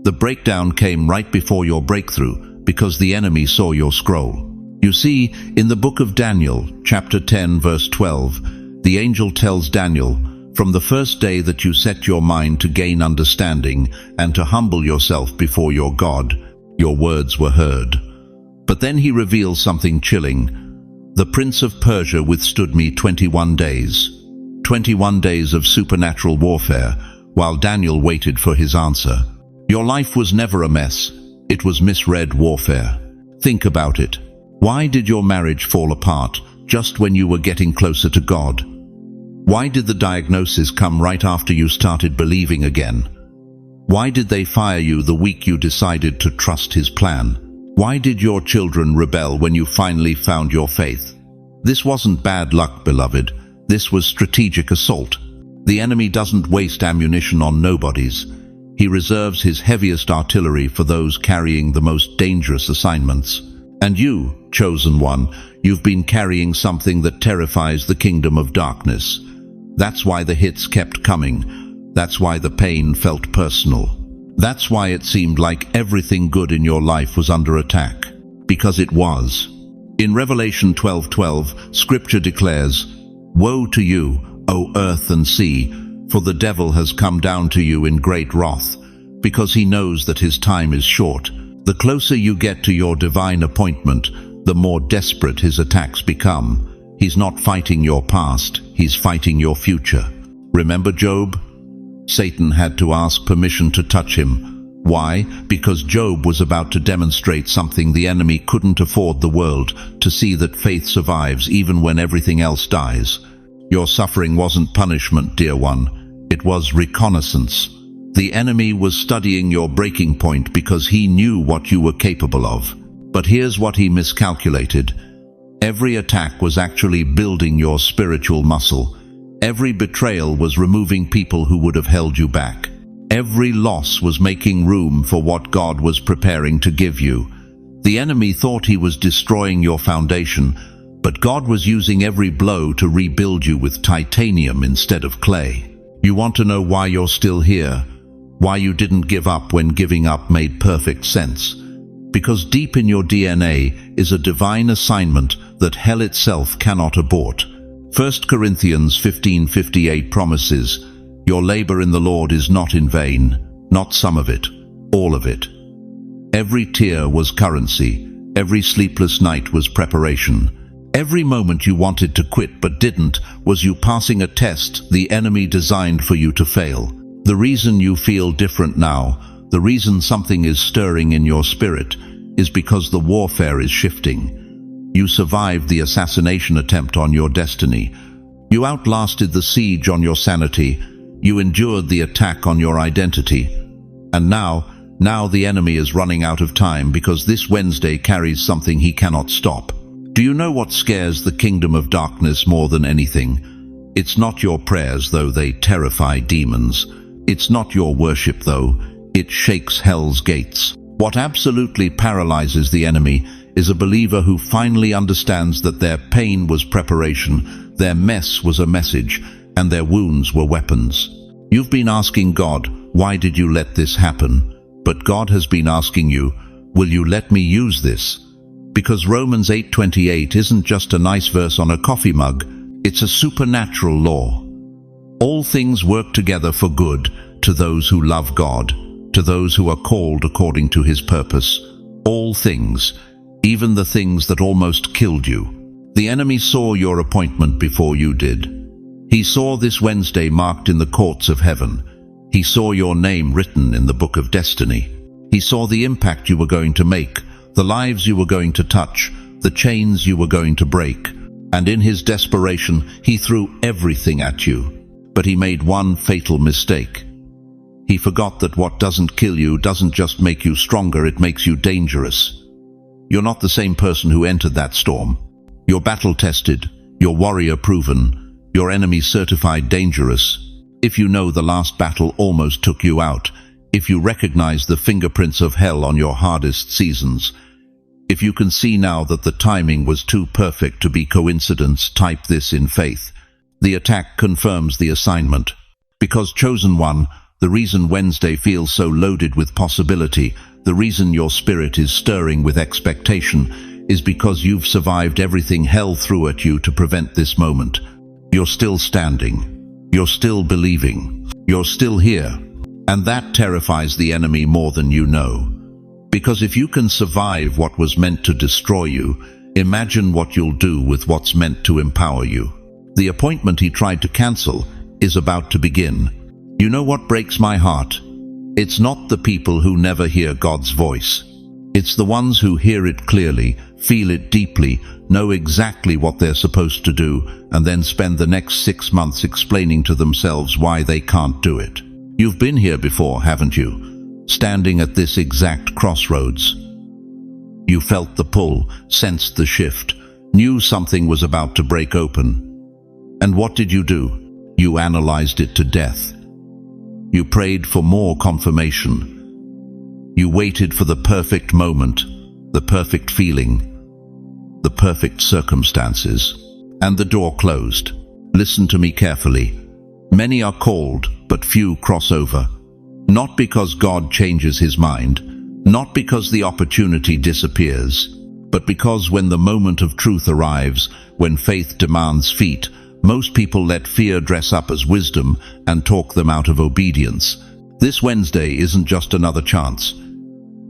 The breakdown came right before your breakthrough because the enemy saw your scroll. You see, in the book of Daniel, chapter 10, verse 12, the angel tells Daniel, from the first day that you set your mind to gain understanding and to humble yourself before your God, your words were heard. But then he reveals something chilling. The prince of Persia withstood me 21 days. 21 days of supernatural warfare, while Daniel waited for his answer. Your life was never a mess. It was misread warfare. Think about it. Why did your marriage fall apart just when you were getting closer to God? Why did the diagnosis come right after you started believing again? Why did they fire you the week you decided to trust His plan? Why did your children rebel when you finally found your faith? This wasn't bad luck, beloved. This was strategic assault. The enemy doesn't waste ammunition on nobodies. He reserves his heaviest artillery for those carrying the most dangerous assignments. And you, chosen one, you've been carrying something that terrifies the kingdom of darkness. That's why the hits kept coming. That's why the pain felt personal. That's why it seemed like everything good in your life was under attack. Because it was. In Revelation 12:12, Scripture declares, "Woe to you, O earth and sea, for the devil has come down to you in great wrath, because he knows that his time is short." The closer you get to your divine appointment, the more desperate his attacks become. He's not fighting your past, he's fighting your future. Remember Job? Satan had to ask permission to touch him. Why? Because Job was about to demonstrate something the enemy couldn't afford the world, to see that faith survives even when everything else dies. Your suffering wasn't punishment, dear one. It was reconnaissance. The enemy was studying your breaking point because he knew what you were capable of. But here's what he miscalculated. Every attack was actually building your spiritual muscle. Every betrayal was removing people who would have held you back. Every loss was making room for what God was preparing to give you. The enemy thought he was destroying your foundation, but God was using every blow to rebuild you with titanium instead of clay. You want to know why you're still here? Why you didn't give up when giving up made perfect sense? Because deep in your DNA is a divine assignment that hell itself cannot abort. 1 Corinthians 15:58 promises, "Your labor in the Lord is not in vain, not some of it, all of it." Every tear was currency. Every sleepless night was preparation. Every moment you wanted to quit but didn't was you passing a test the enemy designed for you to fail. The reason you feel different now, the reason something is stirring in your spirit, is because the warfare is shifting. You survived the assassination attempt on your destiny. You outlasted the siege on your sanity. You endured the attack on your identity. And now the enemy is running out of time because this Wednesday carries something he cannot stop. Do you know what scares the kingdom of darkness more than anything? It's not your prayers, though they terrify demons. It's not your worship, though. It shakes hell's gates. What absolutely paralyzes the enemy is a believer who finally understands that their pain was preparation, their mess was a message, and their wounds were weapons. You've been asking God, why did you let this happen? But God has been asking you, will you let me use this? Because Romans 8:28 isn't just a nice verse on a coffee mug, it's a supernatural law. All things work together for good to those who love God, to those who are called according to his purpose. All things, even the things that almost killed you. The enemy saw your appointment before you did. He saw this Wednesday marked in the courts of heaven. He saw your name written in the book of destiny. He saw the impact you were going to make, the lives you were going to touch, the chains you were going to break. And in his desperation, he threw everything at you. But he made one fatal mistake. He forgot that what doesn't kill you doesn't just make you stronger, it makes you dangerous. You're not the same person who entered that storm. You're battle-tested, you're warrior-proven, your enemy certified dangerous. If you know the last battle almost took you out, if you recognize the fingerprints of hell on your hardest seasons, if you can see now that the timing was too perfect to be coincidence, type this in faith. The attack confirms the assignment. Because chosen one, the reason Wednesday feels so loaded with possibility, the reason your spirit is stirring with expectation, is because you've survived everything hell threw at you to prevent this moment. You're still standing. You're still believing. You're still here. And that terrifies the enemy more than you know. Because if you can survive what was meant to destroy you, imagine what you'll do with what's meant to empower you. The appointment he tried to cancel is about to begin. You know what breaks my heart? It's not the people who never hear God's voice. It's the ones who hear it clearly, feel it deeply, know exactly what they're supposed to do, and then spend the next 6 months explaining to themselves why they can't do it. You've been here before, haven't you? Standing at this exact crossroads. You felt the pull, sensed the shift, knew something was about to break open. And what did you do? You analyzed it to death. You prayed for more confirmation. You waited for the perfect moment, the perfect feeling, the perfect circumstances. And the door closed. Listen to me carefully. Many are called, but few cross over. Not because God changes his mind, not because the opportunity disappears, but because when the moment of truth arrives, when faith demands feet, most people let fear dress up as wisdom and talk them out of obedience. This Wednesday isn't just another chance.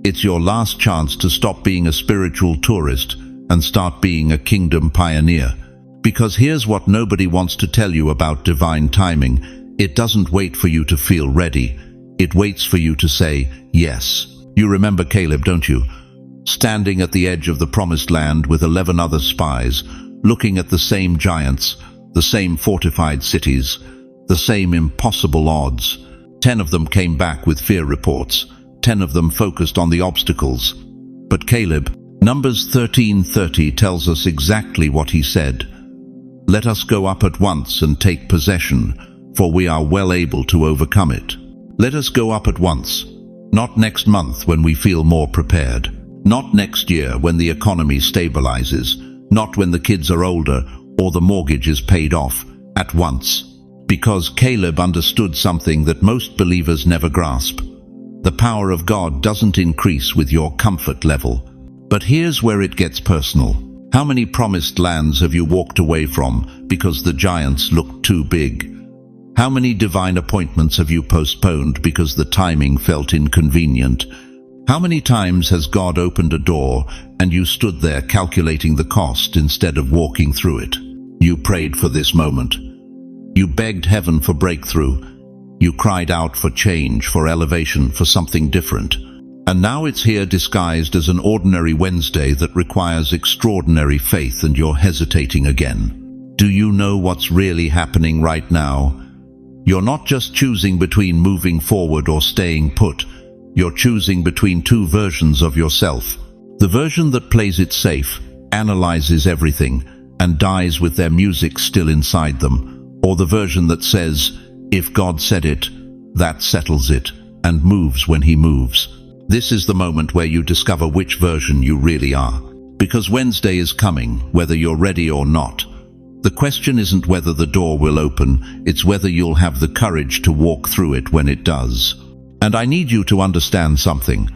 It's your last chance to stop being a spiritual tourist and start being a kingdom pioneer. Because here's what nobody wants to tell you about divine timing. It doesn't wait for you to feel ready. It waits for you to say yes. You remember Caleb, don't you? Standing at the edge of the promised land with 11 other spies, looking at the same giants, the same fortified cities, the same impossible odds. 10 of them came back with fear reports. 10 of them focused on the obstacles. But Caleb, Numbers 13:30 tells us exactly what he said. Let us go up at once and take possession, for we are well able to overcome it. Let us go up at once, not next month when we feel more prepared, not next year when the economy stabilizes, not when the kids are older or the mortgage is paid off, at once. Because Caleb understood something that most believers never grasp. The power of God doesn't increase with your comfort level. But here's where it gets personal. How many promised lands have you walked away from because the giants looked too big? How many divine appointments have you postponed because the timing felt inconvenient? How many times has God opened a door and you stood there calculating the cost instead of walking through it? You prayed for this moment. You begged heaven for breakthrough. You cried out for change, for elevation, for something different. And now it's here disguised as an ordinary Wednesday that requires extraordinary faith, and you're hesitating again. Do you know what's really happening right now? You're not just choosing between moving forward or staying put. You're choosing between two versions of yourself. The version that plays it safe, analyzes everything, and dies with their music still inside them. Or the version that says, if God said it, that settles it, and moves when He moves. This is the moment where you discover which version you really are. Because Wednesday is coming, whether you're ready or not. The question isn't whether the door will open, it's whether you'll have the courage to walk through it when it does. And I need you to understand something.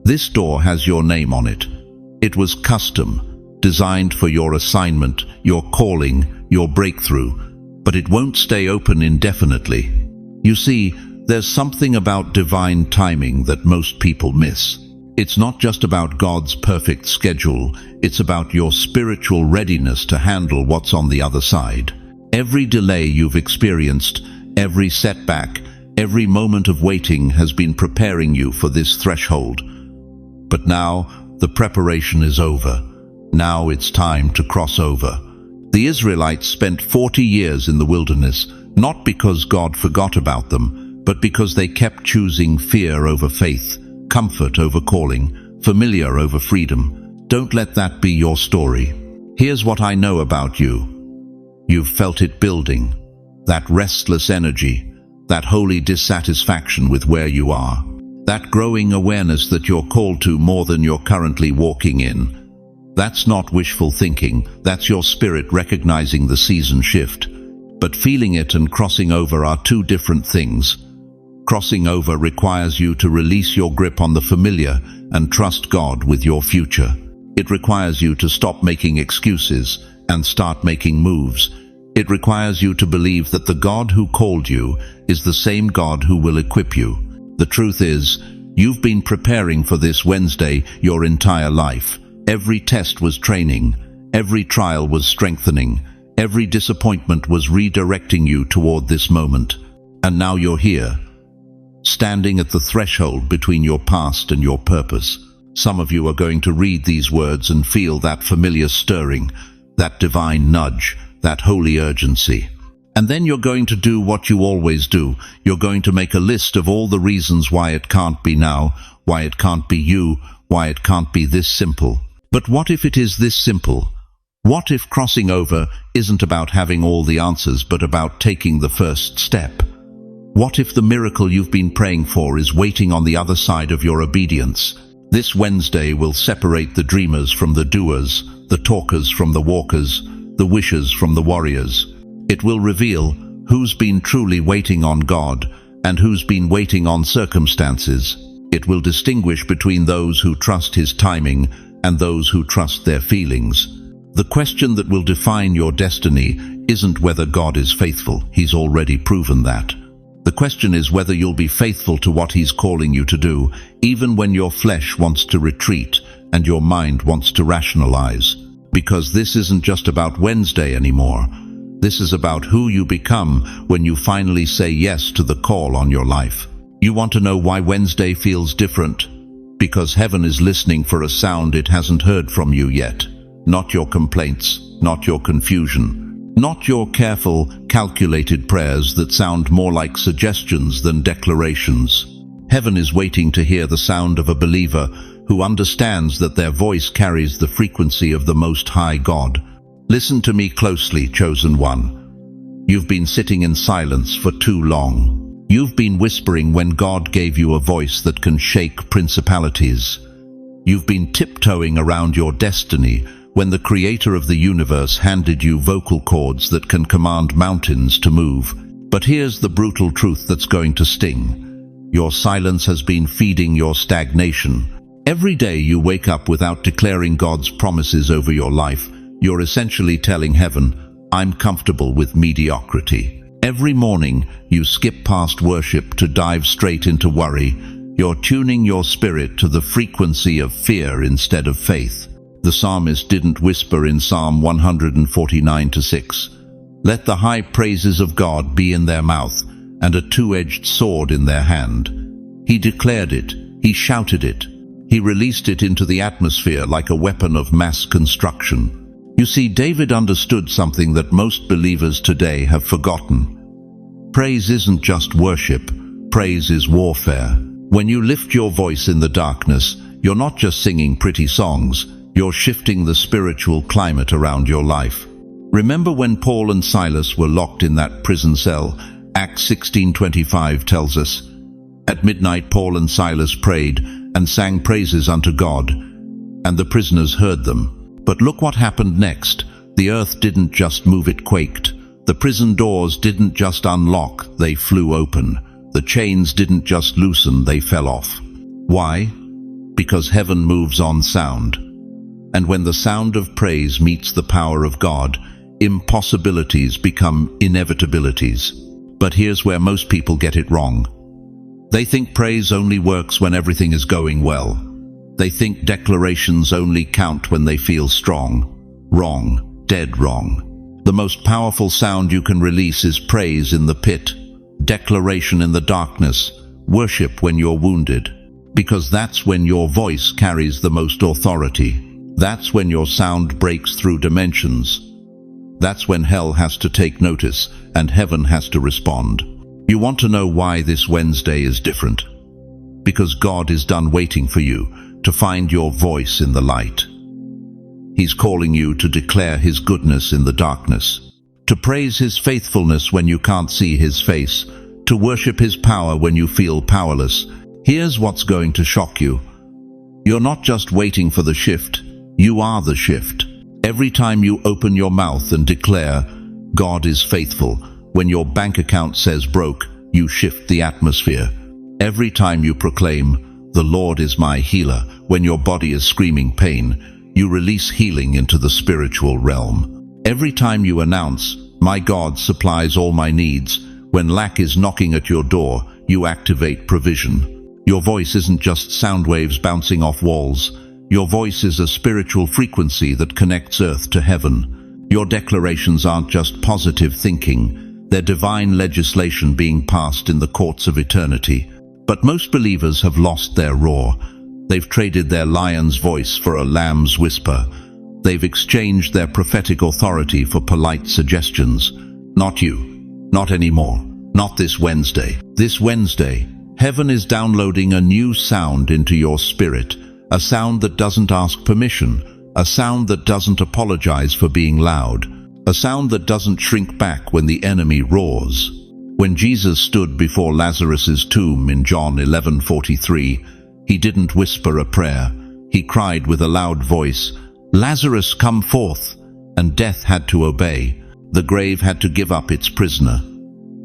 This door has your name on it. It was custom, designed for your assignment, your calling, your breakthrough. But it won't stay open indefinitely. You see, there's something about divine timing that most people miss. It's not just about God's perfect schedule, it's about your spiritual readiness to handle what's on the other side. Every delay you've experienced, every setback, every moment of waiting has been preparing you for this threshold. But now, the preparation is over. Now it's time to cross over. The Israelites spent 40 years in the wilderness, not because God forgot about them, but because they kept choosing fear over faith, comfort over calling, familiar over freedom. Don't let that be your story. Here's what I know about you. You've felt it building, that restless energy, that holy dissatisfaction with where you are, that growing awareness that you're called to more than you're currently walking in. That's not wishful thinking, that's your spirit recognizing the season shift. But feeling it and crossing over are two different things. Crossing over requires you to release your grip on the familiar and trust God with your future. It requires you to stop making excuses and start making moves. It requires you to believe that the God who called you is the same God who will equip you. The truth is, you've been preparing for this Wednesday your entire life. Every test was training. Every trial was strengthening. Every disappointment was redirecting you toward this moment. And now you're here, standing at the threshold between your past and your purpose. Some of you are going to read these words and feel that familiar stirring, that divine nudge, that holy urgency. And then you're going to do what you always do. You're going to make a list of all the reasons why it can't be now, why it can't be you, why it can't be this simple. But what if it is this simple? What if crossing over isn't about having all the answers, but about taking the first step? What if the miracle you've been praying for is waiting on the other side of your obedience? This Wednesday will separate the dreamers from the doers, the talkers from the walkers, the wishers from the warriors. It will reveal who's been truly waiting on God and who's been waiting on circumstances. It will distinguish between those who trust His timing and those who trust their feelings. The question that will define your destiny isn't whether God is faithful. He's already proven that. The question is whether you'll be faithful to what He's calling you to do, even when your flesh wants to retreat and your mind wants to rationalize. Because this isn't just about Wednesday anymore. This is about who you become when you finally say yes to the call on your life. You want to know why Wednesday feels different? Because heaven is listening for a sound it hasn't heard from you yet. Not your complaints, not your confusion, not your careful, calculated prayers that sound more like suggestions than declarations. Heaven is waiting to hear the sound of a believer who understands that their voice carries the frequency of the Most High God. Listen to me closely, chosen one. You've been sitting in silence for too long. You've been whispering when God gave you a voice that can shake principalities. You've been tiptoeing around your destiny when the Creator of the universe handed you vocal cords that can command mountains to move. But here's the brutal truth that's going to sting. Your silence has been feeding your stagnation. Every day you wake up without declaring God's promises over your life, you're essentially telling heaven, I'm comfortable with mediocrity. Every morning you skip past worship to dive straight into worry. You're tuning your spirit to the frequency of fear instead of faith. The psalmist didn't whisper in Psalm 149:6, "Let the high praises of God be in their mouth, and a two-edged sword in their hand." He declared it, he shouted it, he released it into the atmosphere like a weapon of mass construction. You see, David understood something that most believers today have forgotten. Praise isn't just worship, praise is warfare. When you lift your voice in the darkness, you're not just singing pretty songs, you're shifting the spiritual climate around your life. Remember when Paul and Silas were locked in that prison cell? Acts 16:25 tells us, "At midnight Paul and Silas prayed and sang praises unto God, and the prisoners heard them." But look what happened next. The earth didn't just move, it quaked. The prison doors didn't just unlock, they flew open. The chains didn't just loosen, they fell off. Why? Because heaven moves on sound. And when the sound of praise meets the power of God, impossibilities become inevitabilities. But here's where most people get it wrong. They think praise only works when everything is going well. They think declarations only count when they feel strong. Wrong. Dead wrong. The most powerful sound you can release is praise in the pit, declaration in the darkness, worship when you're wounded. Because that's when your voice carries the most authority. That's when your sound breaks through dimensions. That's when hell has to take notice and heaven has to respond. You want to know why this Wednesday is different? Because God is done waiting for you to find your voice in the light. He's calling you to declare His goodness in the darkness, to praise His faithfulness when you can't see His face, to worship His power when you feel powerless. Here's what's going to shock you. You're not just waiting for the shift, you are the shift. Every time you open your mouth and declare, God is faithful, when your bank account says broke, you shift the atmosphere. Every time you proclaim, the Lord is my healer, when your body is screaming pain, you release healing into the spiritual realm. Every time you announce, my God supplies all my needs, when lack is knocking at your door, you activate provision. Your voice isn't just sound waves bouncing off walls. Your voice is a spiritual frequency that connects earth to heaven. Your declarations aren't just positive thinking, they're divine legislation being passed in the courts of eternity. But most believers have lost their roar. They've traded their lion's voice for a lamb's whisper. They've exchanged their prophetic authority for polite suggestions. Not you. Not anymore. Not this Wednesday. This Wednesday, heaven is downloading a new sound into your spirit. A sound that doesn't ask permission. A sound that doesn't apologize for being loud. A sound that doesn't shrink back when the enemy roars. When Jesus stood before Lazarus's tomb in John 11:43, He didn't whisper a prayer. He cried with a loud voice, Lazarus, come forth! And death had to obey. The grave had to give up its prisoner.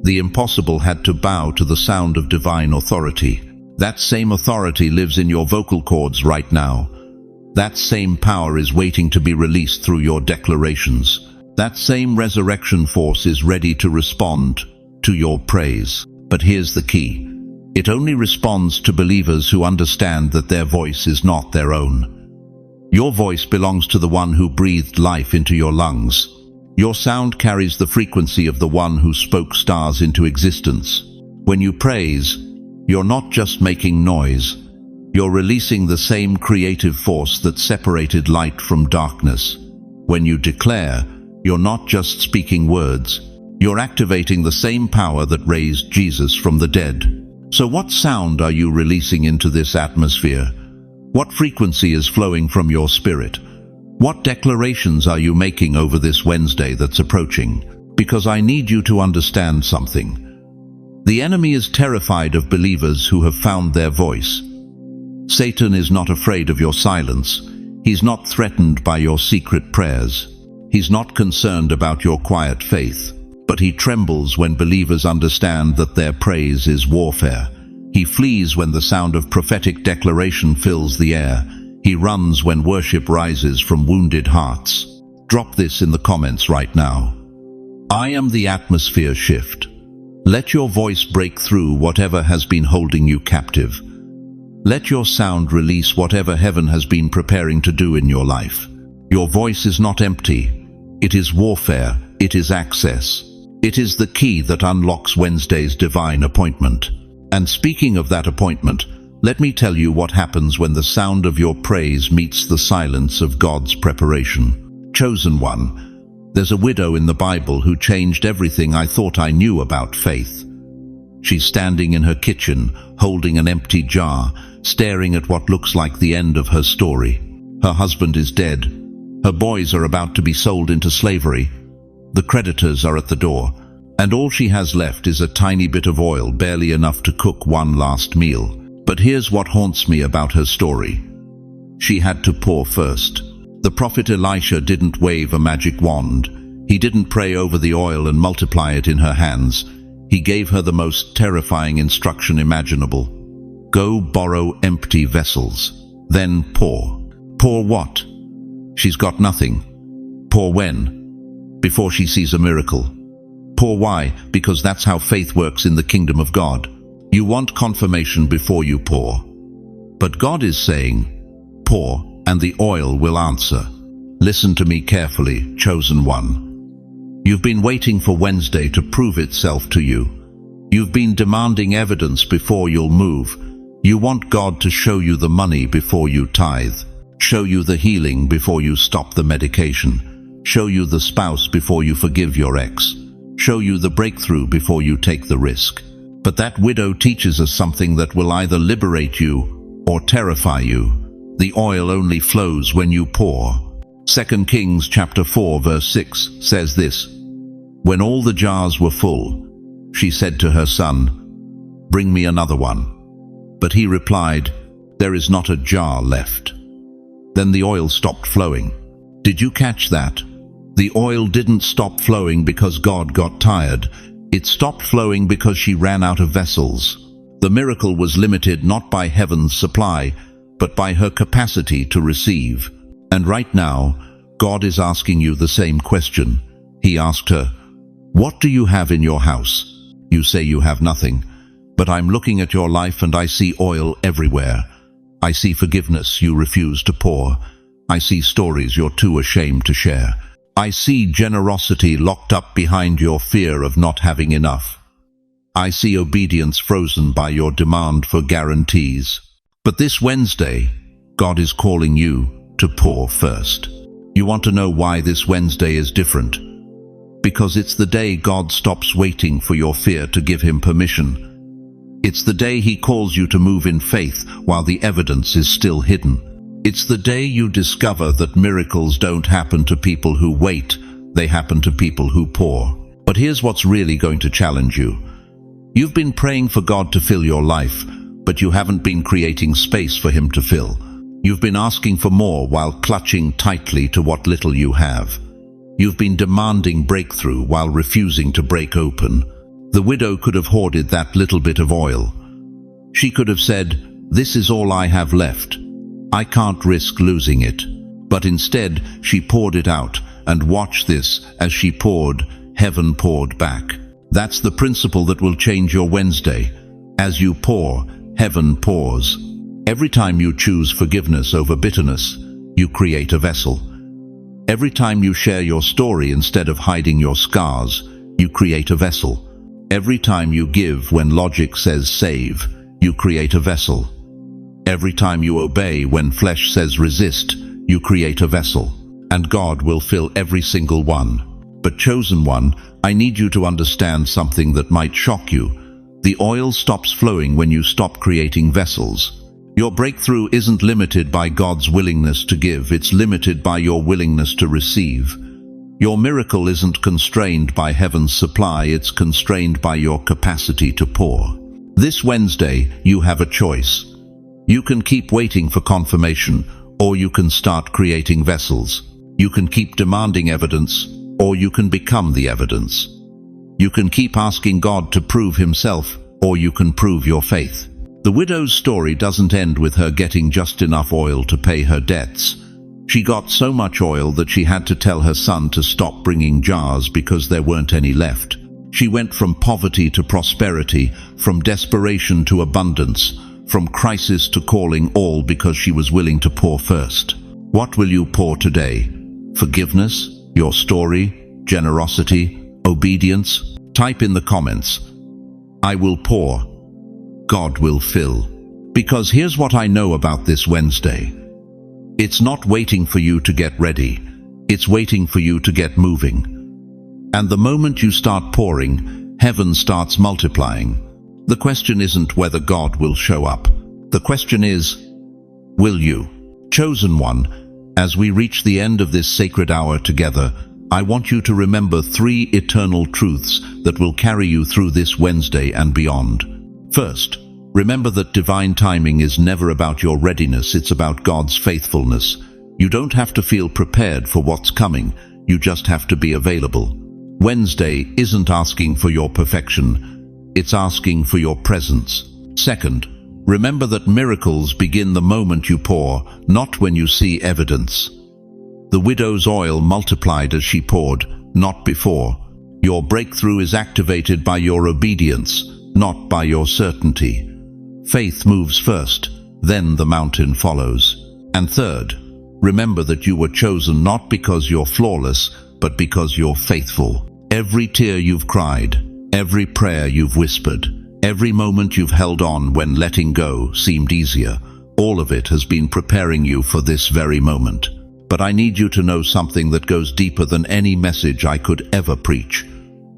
The impossible had to bow to the sound of divine authority. That same authority lives in your vocal cords right now. That same power is waiting to be released through your declarations. That same resurrection force is ready to respond to your praise. But here's the key. It only responds to believers who understand that their voice is not their own. Your voice belongs to the one who breathed life into your lungs. Your sound carries the frequency of the one who spoke stars into existence. When you praise, you're not just making noise. You're releasing the same creative force that separated light from darkness. When you declare, you're not just speaking words. You're activating the same power that raised Jesus from the dead. So what sound are you releasing into this atmosphere? What frequency is flowing from your spirit? What declarations are you making over this Wednesday that's approaching? Because I need you to understand something. The enemy is terrified of believers who have found their voice. Satan is not afraid of your silence. He's not threatened by your secret prayers. He's not concerned about your quiet faith. But he trembles when believers understand that their praise is warfare. He flees when the sound of prophetic declaration fills the air. He runs when worship rises from wounded hearts. Drop this in the comments right now. I am the atmosphere shift. Let your voice break through whatever has been holding you captive. Let your sound release whatever heaven has been preparing to do in your life. Your voice is not empty. It is warfare. It is access. It is the key that unlocks Wednesday's divine appointment. And speaking of that appointment, let me tell you what happens when the sound of your praise meets the silence of God's preparation. Chosen one. There's a widow in the Bible who changed everything I thought I knew about faith. She's standing in her kitchen, holding an empty jar, staring at what looks like the end of her story. Her husband is dead. Her boys are about to be sold into slavery. The creditors are at the door, and all she has left is a tiny bit of oil, barely enough to cook one last meal. But here's what haunts me about her story. She had to pour first. The prophet Elisha didn't wave a magic wand. He didn't pray over the oil and multiply it in her hands. He gave her the most terrifying instruction imaginable. Go borrow empty vessels, then pour. Pour what? She's got nothing. Pour when? Before she sees a miracle. Pour why? Because that's how faith works in the kingdom of God. You want confirmation before you pour. But God is saying, pour, and the oil will answer. Listen to me carefully, chosen one. You've been waiting for Wednesday to prove itself to you. You've been demanding evidence before you'll move. You want God to show you the money before you tithe. Show you the healing before you stop the medication. Show you the spouse before you forgive your ex. Show you the breakthrough before you take the risk. But that widow teaches us something that will either liberate you or terrify you. The oil only flows when you pour. 2 Kings chapter 4 verse 6 says this. When all the jars were full, she said to her son, bring me another one. But he replied, there is not a jar left. Then the oil stopped flowing. Did you catch that? The oil didn't stop flowing because God got tired. It stopped flowing because she ran out of vessels. The miracle was limited not by heaven's supply, but by her capacity to receive. And right now, God is asking you the same question. He asked her, what do you have in your house? You say you have nothing, but I'm looking at your life and I see oil everywhere. I see forgiveness you refuse to pour. I see stories you're too ashamed to share. I see generosity locked up behind your fear of not having enough. I see obedience frozen by your demand for guarantees. But this Wednesday, God is calling you to pour first. You want to know why this Wednesday is different? Because it's the day God stops waiting for your fear to give him permission. It's the day he calls you to move in faith while the evidence is still hidden. It's the day you discover that miracles don't happen to people who wait, they happen to people who pour. But here's what's really going to challenge you. You've been praying for God to fill your life, but you haven't been creating space for him to fill. You've been asking for more while clutching tightly to what little you have. You've been demanding breakthrough while refusing to break open. The widow could have hoarded that little bit of oil. She could have said, this is all I have left. I can't risk losing it. But instead, she poured it out, and watch this, as she poured, heaven poured back. That's the principle that will change your Wednesday. As you pour, heaven pours. Every time you choose forgiveness over bitterness, you create a vessel. Every time you share your story instead of hiding your scars, you create a vessel. Every time you give when logic says save, you create a vessel. Every time you obey when flesh says resist, you create a vessel. And God will fill every single one. But chosen one, I need you to understand something that might shock you. The oil stops flowing when you stop creating vessels. Your breakthrough isn't limited by God's willingness to give, it's limited by your willingness to receive. Your miracle isn't constrained by heaven's supply, it's constrained by your capacity to pour. This Wednesday, you have a choice. You can keep waiting for confirmation, or you can start creating vessels. You can keep demanding evidence, or you can become the evidence. You can keep asking God to prove himself, or you can prove your faith. The widow's story doesn't end with her getting just enough oil to pay her debts. She got so much oil that she had to tell her son to stop bringing jars because there weren't any left. She went from poverty to prosperity, from desperation to abundance, from crisis to calling, all because she was willing to pour first. What will you pour today? Forgiveness? Your story? Generosity? Obedience? Type in the comments. I will pour. God will fill. Because here's what I know about this Wednesday. It's not waiting for you to get ready. It's waiting for you to get moving. And the moment you start pouring, heaven starts multiplying. The question isn't whether God will show up. The question is, will you? Chosen one, as we reach the end of this sacred hour together, I want you to remember 3 eternal truths that will carry you through this Wednesday and beyond. First, remember that divine timing is never about your readiness, it's about God's faithfulness. You don't have to feel prepared for what's coming, you just have to be available. Wednesday isn't asking for your perfection, it's asking for your presence. Second, remember that miracles begin the moment you pour, not when you see evidence. The widow's oil multiplied as she poured, not before. Your breakthrough is activated by your obedience, not by your certainty. Faith moves first, then the mountain follows. And third, remember that you were chosen not because you're flawless, but because you're faithful. Every tear you've cried, every prayer you've whispered, every moment you've held on when letting go seemed easier, all of it has been preparing you for this very moment. But I need you to know something that goes deeper than any message I could ever preach.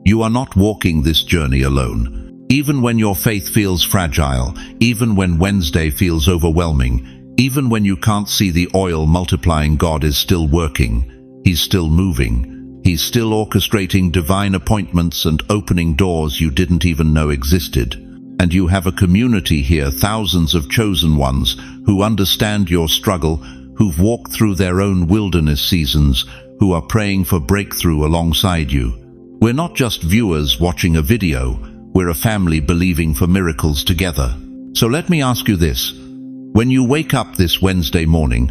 You are not walking this journey alone. Even when your faith feels fragile, even when Wednesday feels overwhelming, even when you can't see the oil multiplying, God is still working. He's still moving. He's still orchestrating divine appointments and opening doors you didn't even know existed. And you have a community here, thousands of chosen ones, who understand your struggle, who've walked through their own wilderness seasons, who are praying for breakthrough alongside you. We're not just viewers watching a video, we're a family believing for miracles together. So let me ask you this. When you wake up this Wednesday morning,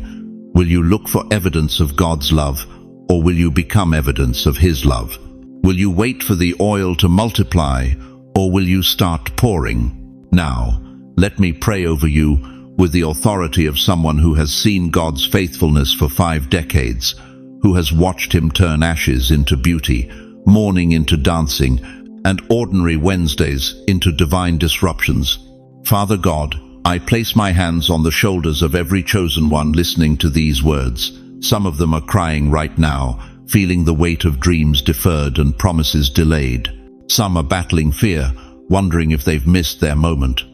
will you look for evidence of God's love, or will you become evidence of His love? Will you wait for the oil to multiply, or will you start pouring? Now, let me pray over you with the authority of someone who has seen God's faithfulness for 5 decades, who has watched Him turn ashes into beauty, mourning into dancing, and ordinary Wednesdays into divine disruptions. Father God, I place my hands on the shoulders of every chosen one listening to these words. Some of them are crying right now, feeling the weight of dreams deferred and promises delayed. Some are battling fear, wondering if they've missed their moment.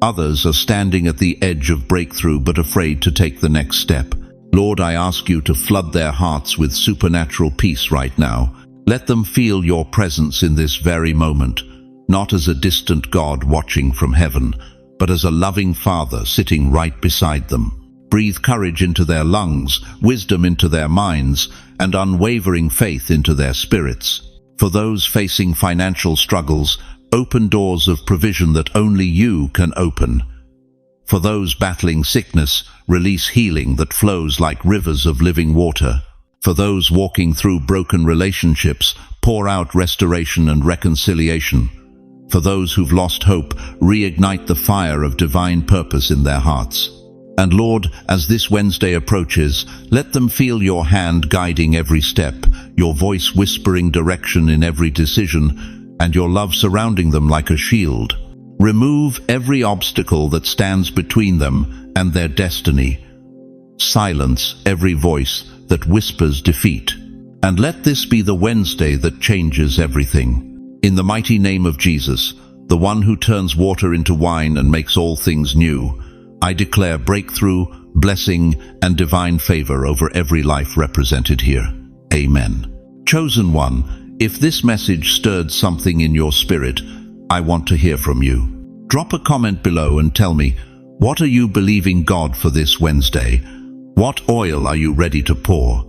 Others are standing at the edge of breakthrough but afraid to take the next step. Lord, I ask you to flood their hearts with supernatural peace right now. Let them feel your presence in this very moment, not as a distant God watching from heaven, but as a loving Father sitting right beside them. Breathe courage into their lungs, wisdom into their minds, and unwavering faith into their spirits. For those facing financial struggles, open doors of provision that only you can open. For those battling sickness, release healing that flows like rivers of living water. For those walking through broken relationships, pour out restoration and reconciliation. For those who've lost hope, reignite the fire of divine purpose in their hearts. And Lord, as this Wednesday approaches, let them feel your hand guiding every step, your voice whispering direction in every decision, and your love surrounding them like a shield. Remove every obstacle that stands between them and their destiny. Silence every voice that whispers defeat. And let this be the Wednesday that changes everything. In the mighty name of Jesus, the one who turns water into wine and makes all things new, I declare breakthrough, blessing, and divine favor over every life represented here. Amen. Chosen one, if this message stirred something in your spirit, I want to hear from you. Drop a comment below and tell me, what are you believing God for this Wednesday? What oil are you ready to pour?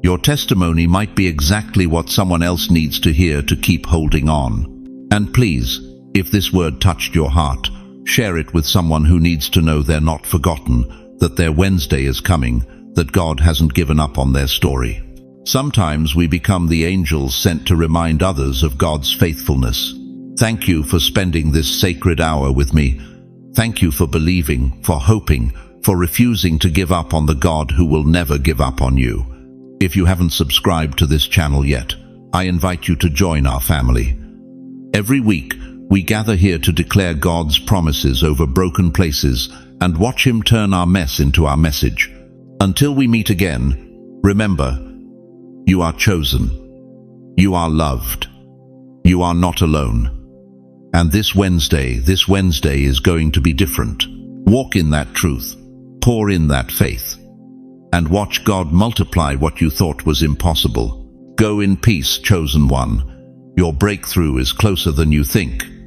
Your testimony might be exactly what someone else needs to hear to keep holding on. And please, if this word touched your heart, share it with someone who needs to know they're not forgotten, that their Wednesday is coming, that God hasn't given up on their story. Sometimes we become the angels sent to remind others of God's faithfulness. Thank you for spending this sacred hour with me. Thank you for believing, for hoping, for refusing to give up on the God who will never give up on you. If you haven't subscribed to this channel yet, I invite you to join our family. Every week, we gather here to declare God's promises over broken places and watch Him turn our mess into our message. Until we meet again, remember, you are chosen. You are loved. You are not alone. And this Wednesday is going to be different. Walk in that truth. Pour in that faith. And watch God multiply what you thought was impossible. Go in peace, chosen one. Your breakthrough is closer than you think.